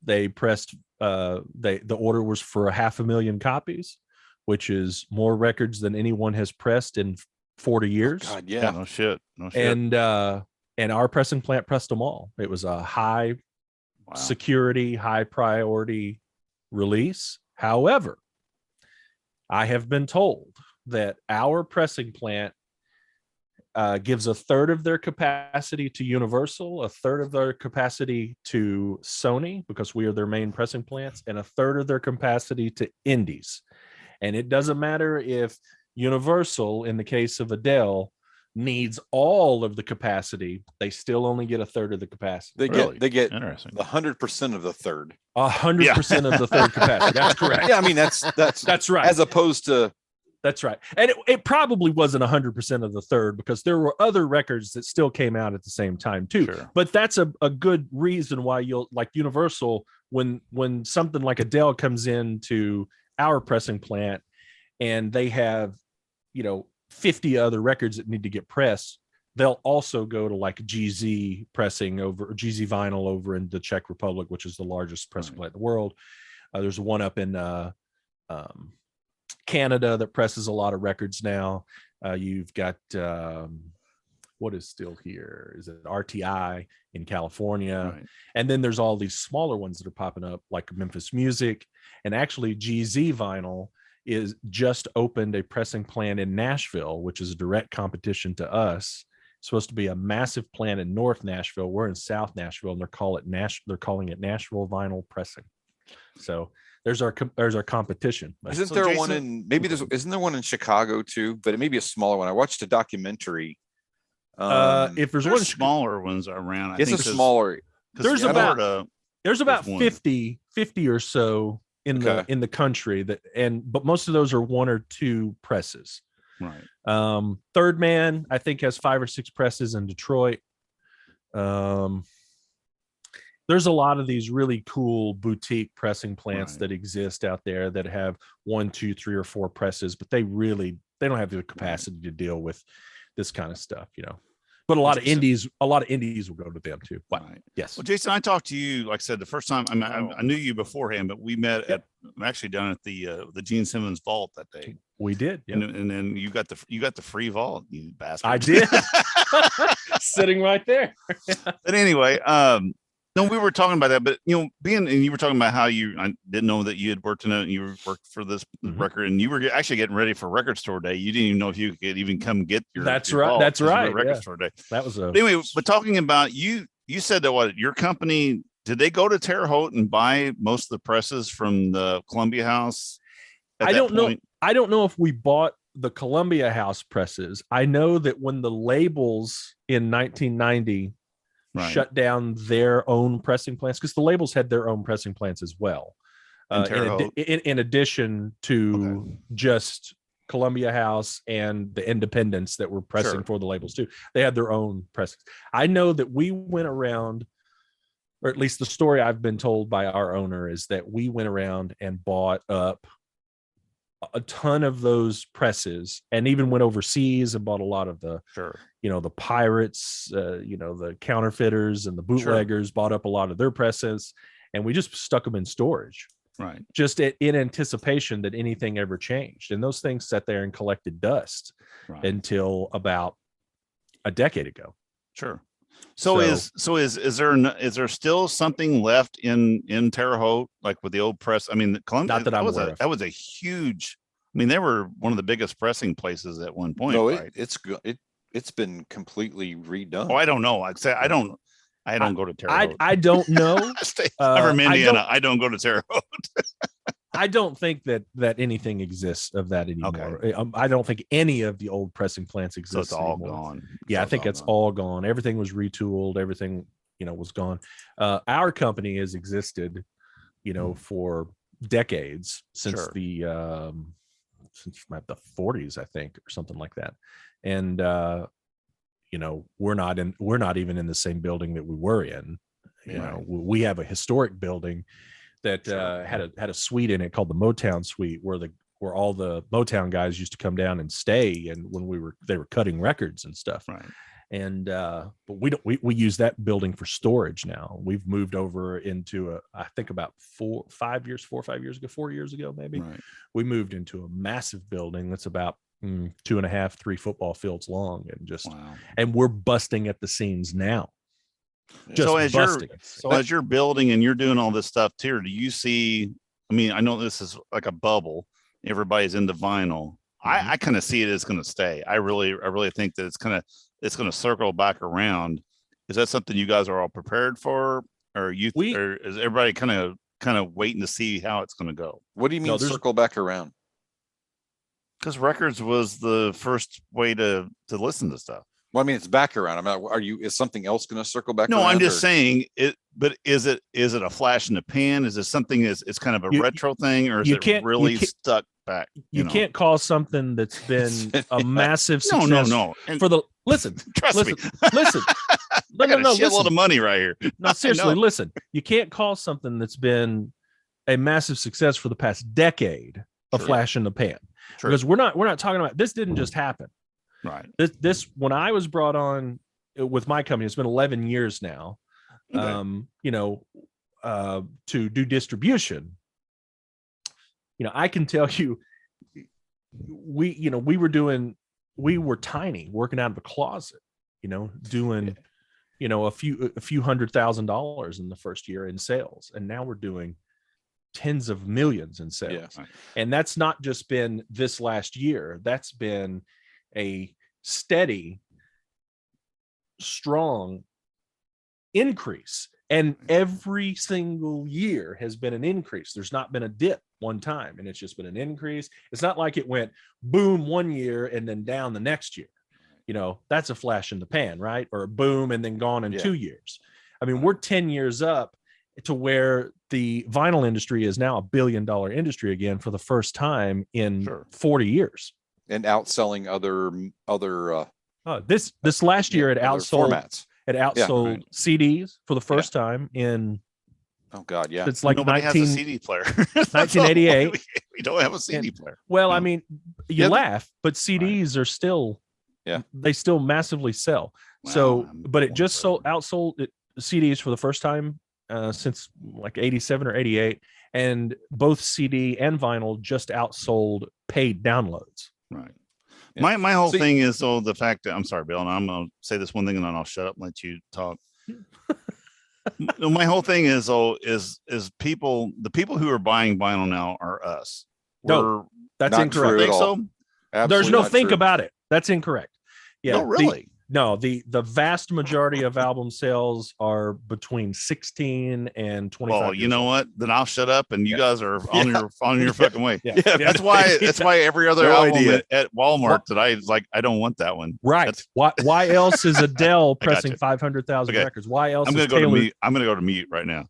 They pressed the order was for 500,000 copies, which is more records than anyone has pressed in 40 years. Oh God, yeah. No shit. And our pressing plant pressed them all. It was a high security, high priority release. However, I have been told that our pressing plant gives 1/3 of their capacity to Universal, 1/3 of their capacity to Sony, because we are their main pressing plants, and 1/3 of their capacity to indies. And it doesn't matter if Universal, in the case of Adele, needs all of the capacity, they still only get 1/3 of the capacity. They get 100% of the third. 100% of the third capacity. That's correct. Yeah, I mean that's right. As opposed to. That's right. And it probably wasn't 100% of the third, because there were other records that still came out at the same time too. Sure. But that's a good reason why you'll like Universal, when something like Adele comes into our pressing plant and they have, 50 other records that need to get pressed, they'll also go to like GZ pressing over, or GZ vinyl over in the Czech Republic, which is the largest pressing plant in the world. There's one up in Canada that presses a lot of records now. You've got what is still here? Is it RTI in California? Right. And then there's all these smaller ones that are popping up, like Memphis Music. And actually, GZ Vinyl is just opened a pressing plant in Nashville, which is a direct competition to us. It's supposed to be a massive plant in North Nashville. We're in South Nashville, and they're calling it Nashville Vinyl Pressing. So there's our competition. Isn't there one in isn't there one in Chicago too? But it may be a smaller one. I watched a documentary. If there's one smaller ones around, it's a smaller. There's about 50 or so in the country but most of those are 1 or 2 presses. Right. Third Man, I think, has 5 or 6 presses in Detroit. There's a lot of these really cool boutique pressing plants that exist out there that have 1, 2, 3, or 4 presses, but they don't have the capacity to deal with this kind of stuff, But a lot of indies will go to them too. Right. Yes. Well, Jason, I talked to you, like I said, the first time. I knew you beforehand, but we met actually down at the Gene Simmons vault that day. We did. Yep. And then you got the free vault, you bastard. I did. Sitting right there. But anyway, no, we were talking about that, but you were talking about how I didn't know that you had worked in it, and you worked for this record, and you were actually getting ready for Record Store Day. You didn't even know if you could even come get your. That's right. That's right. Record Store Day. That was But anyway. But talking about you said that your company, did they go to Terre Haute and buy most of the presses from the Columbia House? I don't know. I don't know if we bought the Columbia House presses. I know that when the labels in 1990. Right. Shut down their own pressing plants, because the labels had their own pressing plants as well. In addition to just Columbia House and the independents that were pressing for the labels too, they had their own pressings. I know that we went around, or at least the story I've been told by our owner is that we went around and bought up a ton of those presses, and even went overseas and bought a lot of the, the pirates, the counterfeiters and the bootleggers bought up a lot of their presses, and we just stuck them in storage. Right. Just in anticipation that anything ever changed. And those things sat there and collected dust until about a decade ago. Sure. So is there still something left in Terre Haute, like with the old press? I mean, Columbia, not that I'm aware of. That was a huge. I mean, they were one of the biggest pressing places at one point. No, right? it's been completely redone. Oh, I don't know. Like I say, I don't go to Terre Haute. I don't know. I'm from Indiana. I don't go to Terre Haute. I don't think that anything exists of that anymore. Okay. I don't think any of the old pressing plants exist. So it's all anymore. gone. Yeah, I think it's all gone. Everything was retooled. Everything, was gone. Our company has existed, for decades, since the 40s, I think, or something like that. And we're not even in the same building that we were in. We have a historic building that had a suite in it called the Motown Suite, where all the Motown guys used to come down and stay, and when they were cutting records and stuff. Right. And but we use that building for storage now. We've moved over into I think about 4 or 5 years ago, maybe. Right. We moved into a massive building that's about 2.5, 3 football fields long, and we're busting at the seams now. So as you're building and you're doing all this stuff too, do you see, I mean, I know this is like a bubble, everybody's into vinyl. I kind of see it as going to stay. I really think that it's going to circle back around. Is that something you guys are all prepared for, or or is everybody kind of waiting to see how it's going to go? What do you mean circle back around? Because records was the first way to listen to stuff. Well, I mean, it's back around. I mean, is something else going to circle back? No, I'm just saying it. But is it a flash in the pan? Is it something? It's kind of a retro thing, or is it really stuck back? You can't call something that's been a massive success. No. For the listen, trust me. Listen. No, shitload of money right here. No, seriously, listen. You can't call something that's been a massive success for the past decade a flash in the pan, because we're not talking about this. Didn't just happen. Right. This when I was brought on with my company, it's been 11 years now. Okay. To do distribution. I can tell you, we were tiny, working out of a closet, doing, a few $100,000 in the first year in sales, and now we're doing tens of millions in sales. Yeah. And that's not just been this last year. That's been a steady, strong increase, and every single year has been an increase. There's not been a dip one time, and it's just been an increase. It's not like it went boom one year and then down the next year. That's a flash in the pan, right? Or a boom and then gone in 2 years. I mean, we're 10 years up to where the vinyl industry is now $1 billion industry again for the first time in 40 years. And outselling other this last year it outsold formats. It outsold CDs for the first time in it's like nobody has a CD player. 1988. We don't have a CD player. Well, I mean, you laugh, but CDs are still they still massively sell. Wow, so but it just outsold CDs for the first time since like 87 or 88, and both CD and vinyl just outsold paid downloads. Right. Yeah. My whole thing is the fact that, I'm sorry, Bill, and I'm going to say this one thing and then I'll shut up and let you talk. My whole thing is the people who are buying vinyl now are us. No, that's incorrect. Think so? There's no think about it. That's incorrect. Yeah. No, really? The vast majority of album sales are between 16 and 25. Well, you know what? Then I'll shut up, and you guys are on your fucking way. Yeah. That's why every other album at Walmart today is like, I don't want that one. Right. Why else is Adele pressing 500,000 records? Why else? I'm going to go to mute right now.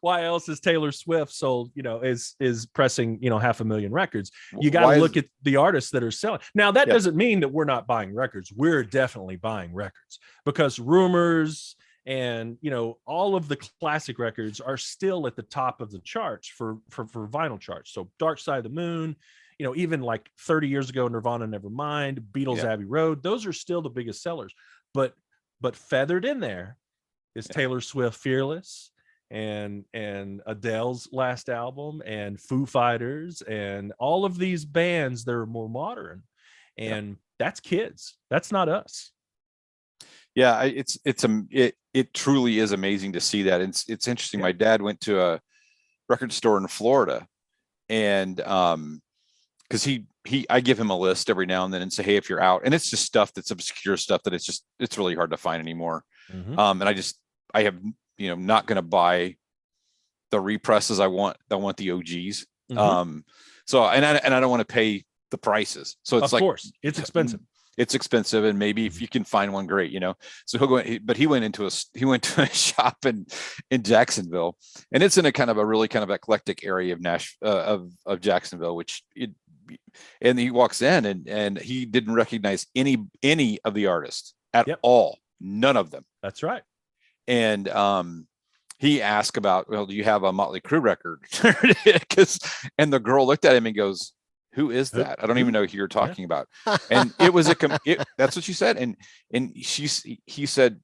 Why else is Taylor Swift sold, is pressing, 500,000 records? You got to look at the artists that are selling. Now, that doesn't mean that we're not buying records. We're definitely buying records, because rumors And all of the classic records are still at the top of the charts for vinyl charts. So Dark Side of the Moon, even like 30 years ago, Nirvana Nevermind, Beatles Abbey Road, those are still the biggest sellers. But feathered in there is Taylor Swift Fearless, and Adele's last album, and Foo Fighters, and all of these bands that are more modern. And that's kids. That's not us. Yeah, it truly is amazing to see that. It's interesting. My dad went to a record store in Florida, and because I give him a list every now and then and say, hey, if you're out, and it's just stuff that's obscure stuff that it's really hard to find anymore. And I have not going to buy the represses. I want the OGs. So and I don't want to pay the prices. So it's, of course, it's expensive. It's expensive, and maybe if you can find one, great, So he'll go, but he went to a shop in Jacksonville, and it's in a kind of eclectic area of Jacksonville, and he walks in and he didn't recognize any of the artists at all, none of them. That's right. And he asked about, well, do you have a Motley Crue record? And the girl looked at him and goes, who is that? I don't even know who you're talking about. And it was that's what she said. And he said,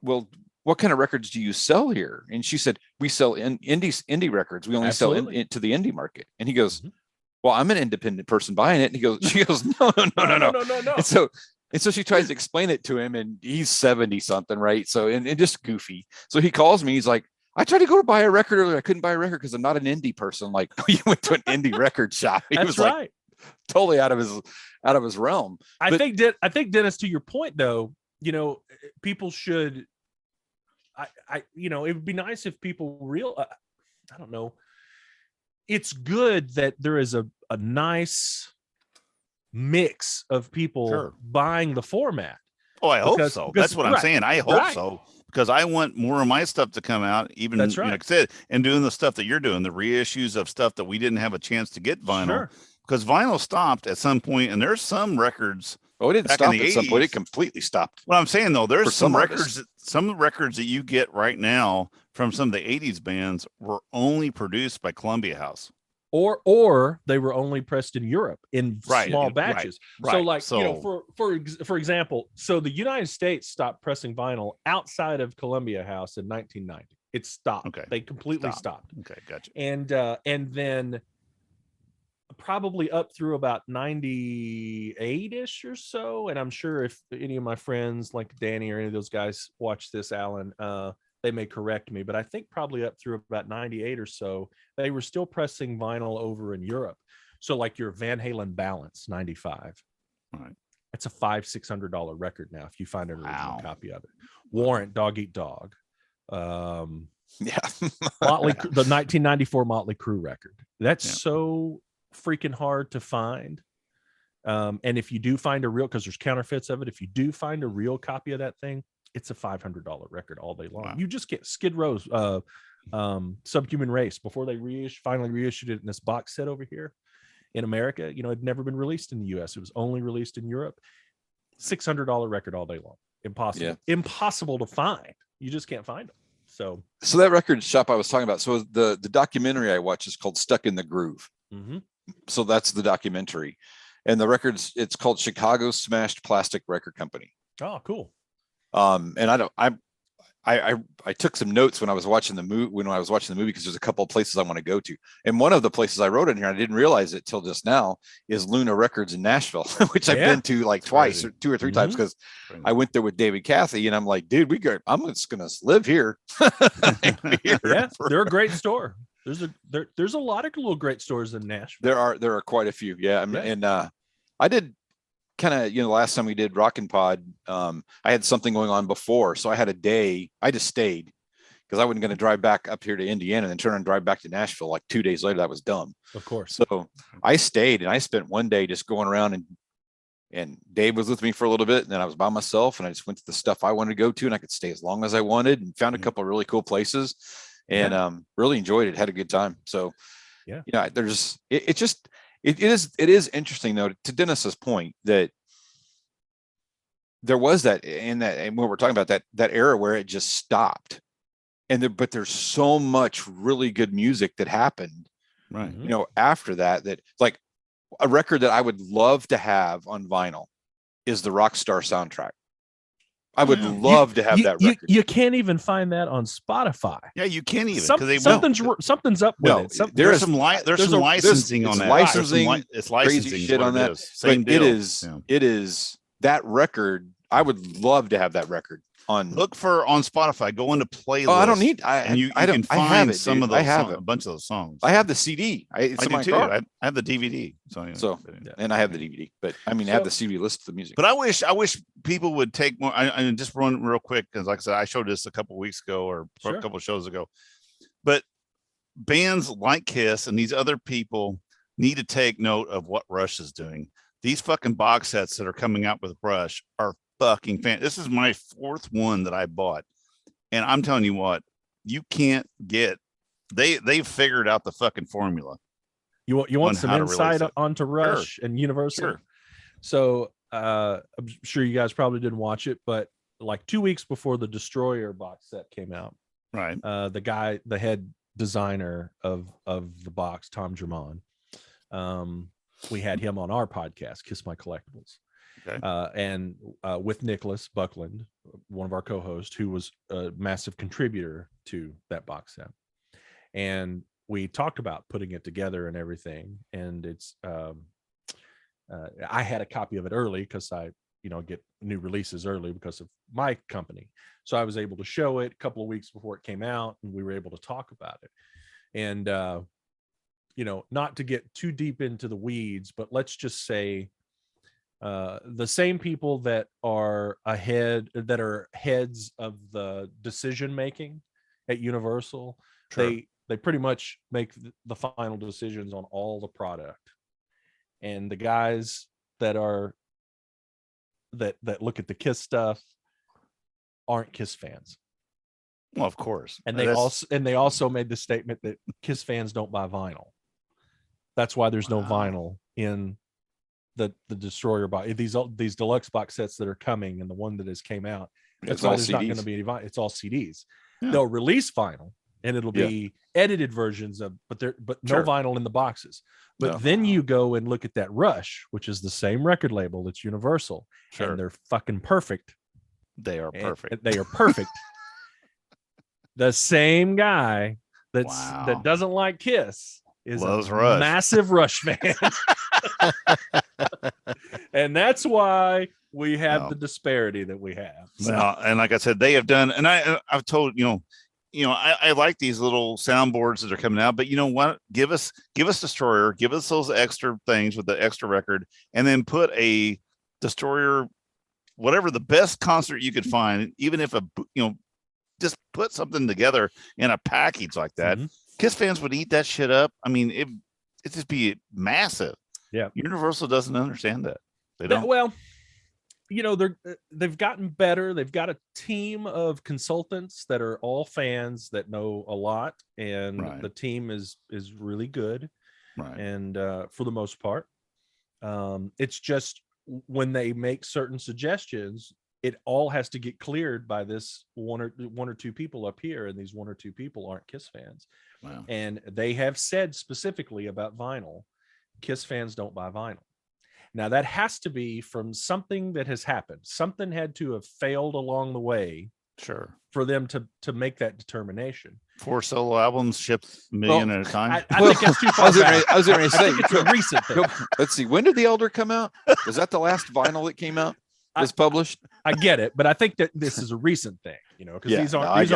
well, what kind of records do you sell here? And she said, we sell indie records. We only sell to the indie market. And he goes, well, I'm an independent person buying it. And she goes, no. And so she tries to explain it to him, and he's 70 something, right? So, and just goofy. So he calls me, he's like, I tried to go to buy a record earlier. I couldn't buy a record because I'm not an indie person. Like, you went to an indie record shop. He was right. Like totally out of his realm. I think Dennis, to your point though, people should, it would be nice if people I don't know. It's good that there is a nice mix of people buying the format. Oh, I hope so. That's what I'm saying. I hope so. Because I want more of my stuff to come out, even like I said, and doing the stuff that you're doing, the reissues of stuff that we didn't have a chance to get vinyl. Because vinyl stopped at some point, and there's some records. Oh, it didn't stop at some point. It completely stopped. What I'm saying though, there's some records that you get right now from some of the 80s bands were only produced by Columbia House. Or they were only pressed in Europe in small batches. So for example, so the United States stopped pressing vinyl outside of Columbia House in 1990. It stopped. Okay. They completely stopped. Okay, gotcha. And then probably up through about 98-ish or so. And I'm sure if any of my friends like Danny or any of those guys watch this, Alan, they may correct me, but I think probably up through about 98 or so, they were still pressing vinyl over in Europe. So like your Van Halen Balance 95, right? It's a $500-600 record now if you find an original copy of it. Warrant Dog Eat Dog, Motley, the 1994 Motley Crue record. That's so freaking hard to find. And if you do find because there's counterfeits of it, if you do find a real copy of that thing, it's a $500 record all day long. Wow. You just get Skid Row's Subhuman Race before they finally reissued it in this box set over here in America. It had never been released in the US. It was only released in Europe. $600 record all day long. Impossible to find. You just can't find them. So that record shop I was talking about. So the documentary I watched is called Stuck in the Groove. So that's the documentary, and the records, it's called Chicago Smashed Plastic Record Company. Oh, cool. And I took some notes when I was watching the movie, because there's a couple of places I want to go to. And one of the places I wrote in here, I didn't realize it till just now, is Luna Records in Nashville, which I've been to like twice or 2 or 3 times, because I went there with David Cathy, and I'm like, dude, I'm just going to live here. They're a great store. There's a lot of little great stores in Nashville. There are quite a few. And I did kind of, the last time we did Rockin' Pod, I had something going on before, so I had a day. I just stayed because I wasn't going to drive back up here to Indiana and then turn around and drive back to Nashville like 2 days later. That was dumb. Of course. So I stayed, and I spent one day just going around, and Dave was with me for a little bit, and then I was by myself, and I just went to the stuff I wanted to go to, and I could stay as long as I wanted, and found a couple of really cool places, and really enjoyed it. Had a good time. So it is interesting though, to Dennis's point, that there was that in that, and when we're talking about that era where it just stopped, but there's so much really good music that happened, right? After that like a record that I would love to have on vinyl is the Rockstar Soundtrack. I would love to have that record. You can't even find that on Spotify. Yeah, you can't even because something's up with it. There's some licensing on that. Licensing, it's licensing crazy shit on that. Same deal. It is that record. I would love to have that record on. Look on Spotify. Go into playlist. Oh, I don't need. You can find some of those. A bunch of those songs. I have the CD. It's I in do my too. car. I have the DVD. And I have the DVD. But I have the CD list of the music. But I wish people would take more. I just run real quick because, like I said, I showed this a couple of weeks ago or a couple of shows ago. But bands like Kiss and these other people need to take note of what Rush is doing. These fucking box sets that are coming out with Rush are fucking fan. This is my 4th one that I bought, and I'm telling you what, you can't get. They've figured out the fucking formula. You want some insight onto Rush and Universal? Sure. So I'm sure you guys probably didn't watch it, but like 2 weeks before the Destroyer box set came out, right? The head designer of the box, Tom Germon, we had him on our podcast, Kiss My Collectibles. Okay. And with Nicholas Buckland, one of our co-hosts, who was a massive contributor to that box set. And we talked about putting it together and everything. And it's, I had a copy of it early because I, get new releases early because of my company. So I was able to show it a couple of weeks before it came out, and we were able to talk about it. And, not to get too deep into the weeds, but let's just say, the same people that are heads of the decision making at Universal, they pretty much make the final decisions on all the product. And the guys that look at the Kiss stuff aren't Kiss fans. Well, of course. And they also made the statement that Kiss fans don't buy vinyl. That's why there's no vinyl in the Destroyer box. These deluxe box sets that are coming, and the one that has came out, that's why there's not going to be any vinyl. It's all CDs. Yeah. They'll release vinyl, and it'll be edited versions of, but no vinyl in the boxes. But then you go and look at that Rush, which is the same record label. It's Universal, and they're fucking perfect. They are perfect. They are perfect. The same guy that doesn't like Kiss is loves a Rush. Massive Rush fan. And that's why we have the disparity that we have. So. And like I said, they have done, and I've told, I like these little soundboards that are coming out, but you know what? Give us Destroyer, give us those extra things with the extra record, and then put a Destroyer, whatever the best concert you could find, even if just put something together in a package like that. Mm-hmm. Kiss fans would eat that shit up. I mean, it'd just be massive. Yeah. Universal doesn't understand that. They don't. Well, they've gotten better. They've got a team of consultants that are all fans that know a lot, and the team is really good. Right. And for the most part, it's just when they make certain suggestions, it all has to get cleared by this one or two people up here, and these one or two people aren't Kiss fans. Wow. And they have said specifically about vinyl, Kiss fans don't buy vinyl. Now that has to be from something that has happened. Something had to have failed along the way, for them to make that determination. 4 solo albums shipped a million at a time. I think that's too far back. I was going to say it's a recent thing. Let's see. When did The Elder come out? Was that the last vinyl that came out? Was published. I get it, but I think that this is a recent thing, because these aren't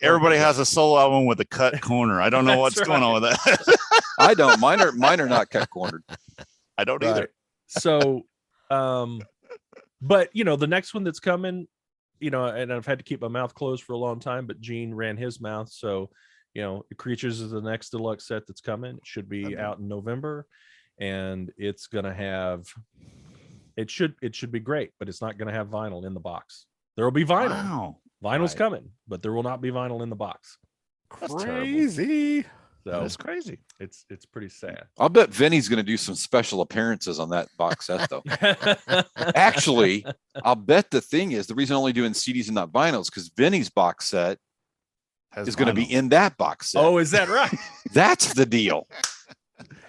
everybody has a solo album with a cut corner. I don't know what's going on with that. I don't. Mine are not cut cornered. I don't either. So, but the next one that's coming, and I've had to keep my mouth closed for a long time, but Gene ran his mouth. So, Creatures is the next deluxe set that's coming. It should be out in November, and it's going to have, it should be great, but it's not going to have vinyl in the box. There will be vinyl. Wow. Vinyl's coming, but there will not be vinyl in the box. Crazy. So that's crazy. It's pretty sad. I'll bet Vinny's going to do some special appearances on that box set, though. Actually, I'll bet the thing is the reason I'm only doing CDs and not vinyls because Vinny's box set is going to be in that box set. Oh, is that right? That's the deal.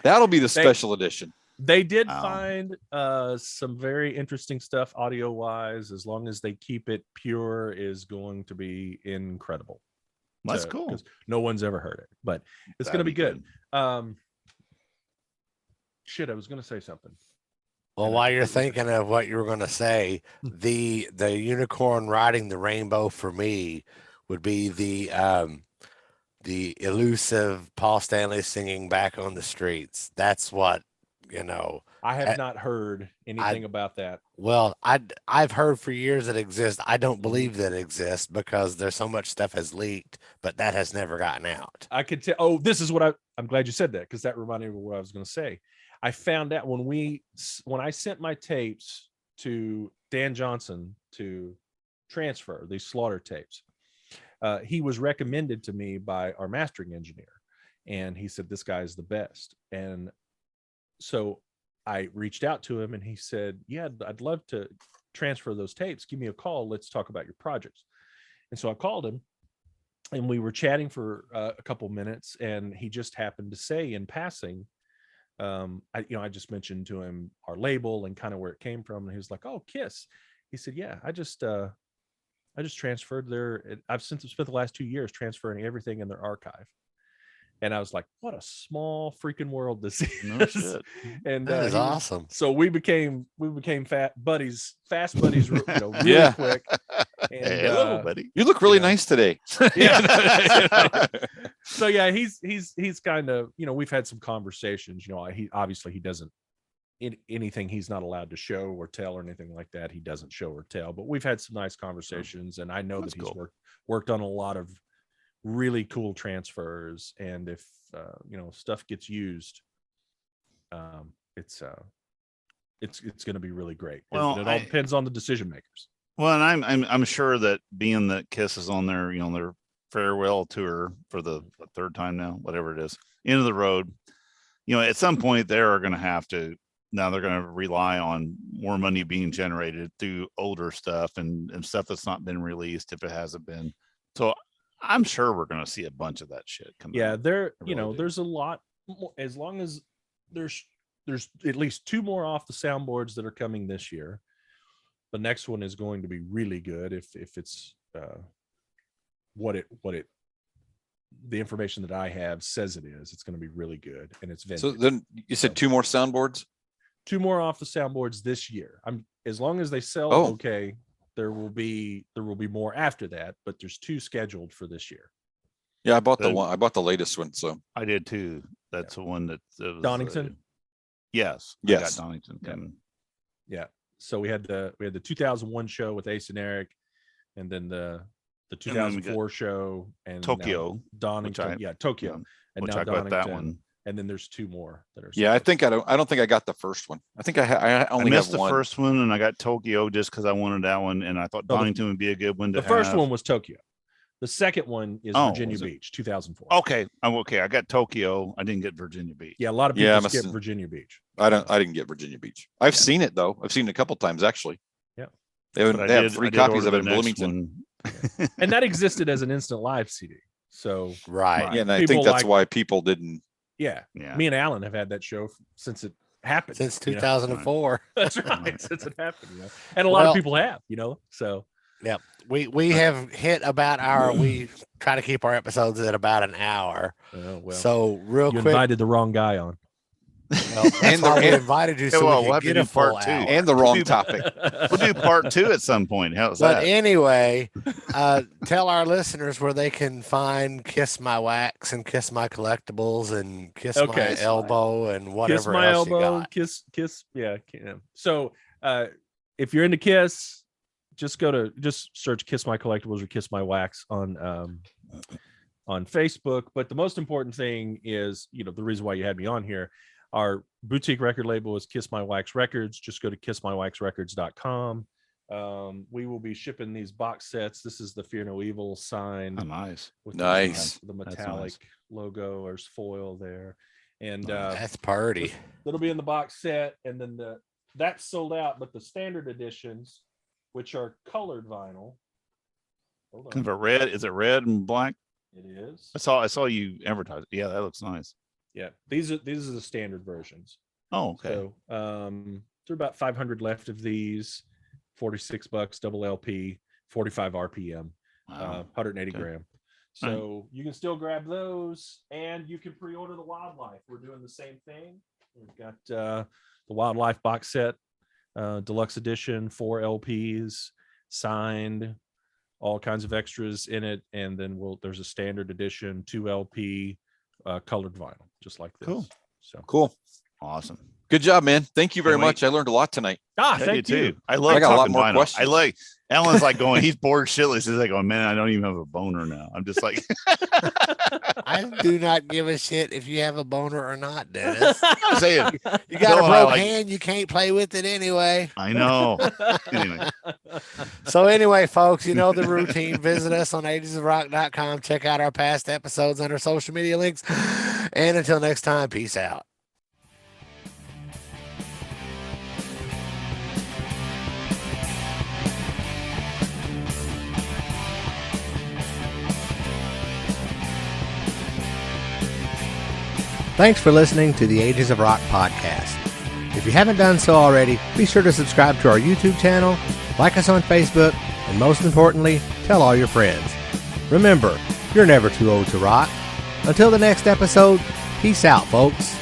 That'll be the special edition. They did find some very interesting stuff audio wise. As long as they keep it pure, is going to be incredible. That's cool. Because no one's ever heard it, but it's going to be good. Shit, I was going to say something. Well, while you're thinking of what you were going to say, the unicorn riding the rainbow for me would be the elusive Paul Stanley singing Back on the Streets. That's what, I have not heard anything about that. Well, I've heard for years it exists. I don't believe that it exists because there's so much stuff has leaked, but that has never gotten out. I could tell. Oh, this is what I'm glad you said that because that reminded me of what I was going to say. I found out when I sent my tapes to Dan Johnson to transfer these Slaughter tapes, he was recommended to me by our mastering engineer, and he said this guy is the best. And so I reached out to him and he said, yeah, I'd love to transfer those tapes. Give me a call. Let's talk about your projects. And so I called him and we were chatting for a couple minutes, and he just happened to say in passing, I just mentioned to him our label and kind of where it came from. And he was like, oh, Kiss. He said, yeah, I just transferred I've spent the last 2 years transferring everything in their archive. And I was like, what a small freaking world this is. No shit. And that is awesome. So we became fast buddies really quick. And, hey, hello, buddy. You look really nice today. Yeah. So yeah, he's kind of, we've had some conversations, he doesn't anything he's not allowed to show or tell or anything like that. He doesn't show or tell, but we've had some nice conversations, and I know that he's worked on a lot of really cool transfers, and if stuff gets used, it's going to be really great. Well, it all depends on the decision makers. Well, and I'm sure that being that Kiss is on their their farewell tour for the third time now, whatever it is, end of the road, at some point they're going to have to. Now they're going to rely on more money being generated through older stuff and stuff that's not been released if it hasn't been. So I'm sure we're going to see a bunch of that shit come. Yeah, there's a lot more, as long as there's at least 2 more off the soundboards that are coming this year. The next one is going to be really good if it's what the information that I have says it is. It's going to be really good, and it's vintage. So then you said 2 more soundboards? 2 more off the soundboards this year. As long as they sell okay, there will be more after that, but there's 2 scheduled for this year. Yeah, I bought the latest one, so I did too. That's the one that was, Donington. Yes. I got Donington coming. Yeah. So we had the 2001 show with Ace and Eric, and then the 2004 show and Tokyo, Donington. Tokyo, and now Donington. That one. And then there's 2 more that are. Yeah, I don't think I got the first one. I think I only missed have one. The first one, and I got Tokyo just because I wanted that one, and I thought Donington would be a good one to have. The first one was Tokyo. The second one is Virginia Beach, 2004. Okay, I'm okay. I got Tokyo. I didn't get Virginia Beach. Yeah, a lot of people skip Virginia Beach. I didn't get Virginia Beach. I've seen it though. I've seen it a couple times actually. Yeah, they have 3 copies of it in Bloomington. And that existed as an instant live CD. So right. Yeah, and I think that's why people didn't. Yeah. Me and Alan have had that show since it happened. Since 2004. That's right. Since it happened. And a lot of people have, so. Yeah, we have hit about we try to keep our episodes at about an hour. So real quick, invited the wrong guy on. Well, and we invited you, so we'll have to do part 2 and the wrong topic. We'll do part 2 at some point. How's that? But anyway, tell our listeners where they can find Kiss My Wax and Kiss My Collectibles and Kiss My Elbow and whatever Kiss My else Elbow, you got. Kiss. Yeah. So if you're into Kiss, just search Kiss My Collectibles or Kiss My Wax on Facebook. But the most important thing is, the reason why you had me on here, our boutique record label is Kiss My Wax Records. Just go to kissmywaxrecords.com. We will be shipping these box sets. This is the Fear No Evil sign. Oh, nice. With the metallic logo or foil there. And that's party. It'll be in the box set, and then that's sold out, but the standard editions, which are colored vinyl. Kind of a red. Is it red and black? It is. I saw you advertise. Yeah, that looks nice. Yeah, these are the standard versions. Oh, okay. So there are about 500 left of these. $46 double LP, 45 RPM, 180 gram. So you can still grab those, and you can pre-order the Wildlife. We're doing the same thing. We've got the Wildlife box set, deluxe edition, 4 LPs, signed, all kinds of extras in it, and then there's a standard edition, 2 LP, colored vinyl, just like this. Cool. So cool. Awesome. Good job, man. Thank you very much. I learned a lot tonight. Thank you. I got a lot more questions. Alan's like going, he's bored shitless. He's like, oh man, I don't even have a boner now. I'm just like, I do not give a shit if you have a boner or not, Dennis. I'm saying, you got a broke hand, you can't play with it anyway. I know. Anyway. So anyway, folks, you know the routine. Visit us on 80sofrock.com. Check out our past episodes and our social media links. And until next time, peace out. Thanks for listening to the Ages of Rock podcast. If you haven't done so already, be sure to subscribe to our YouTube channel, like us on Facebook, and most importantly, tell all your friends. Remember, you're never too old to rock. Until the next episode, peace out, folks.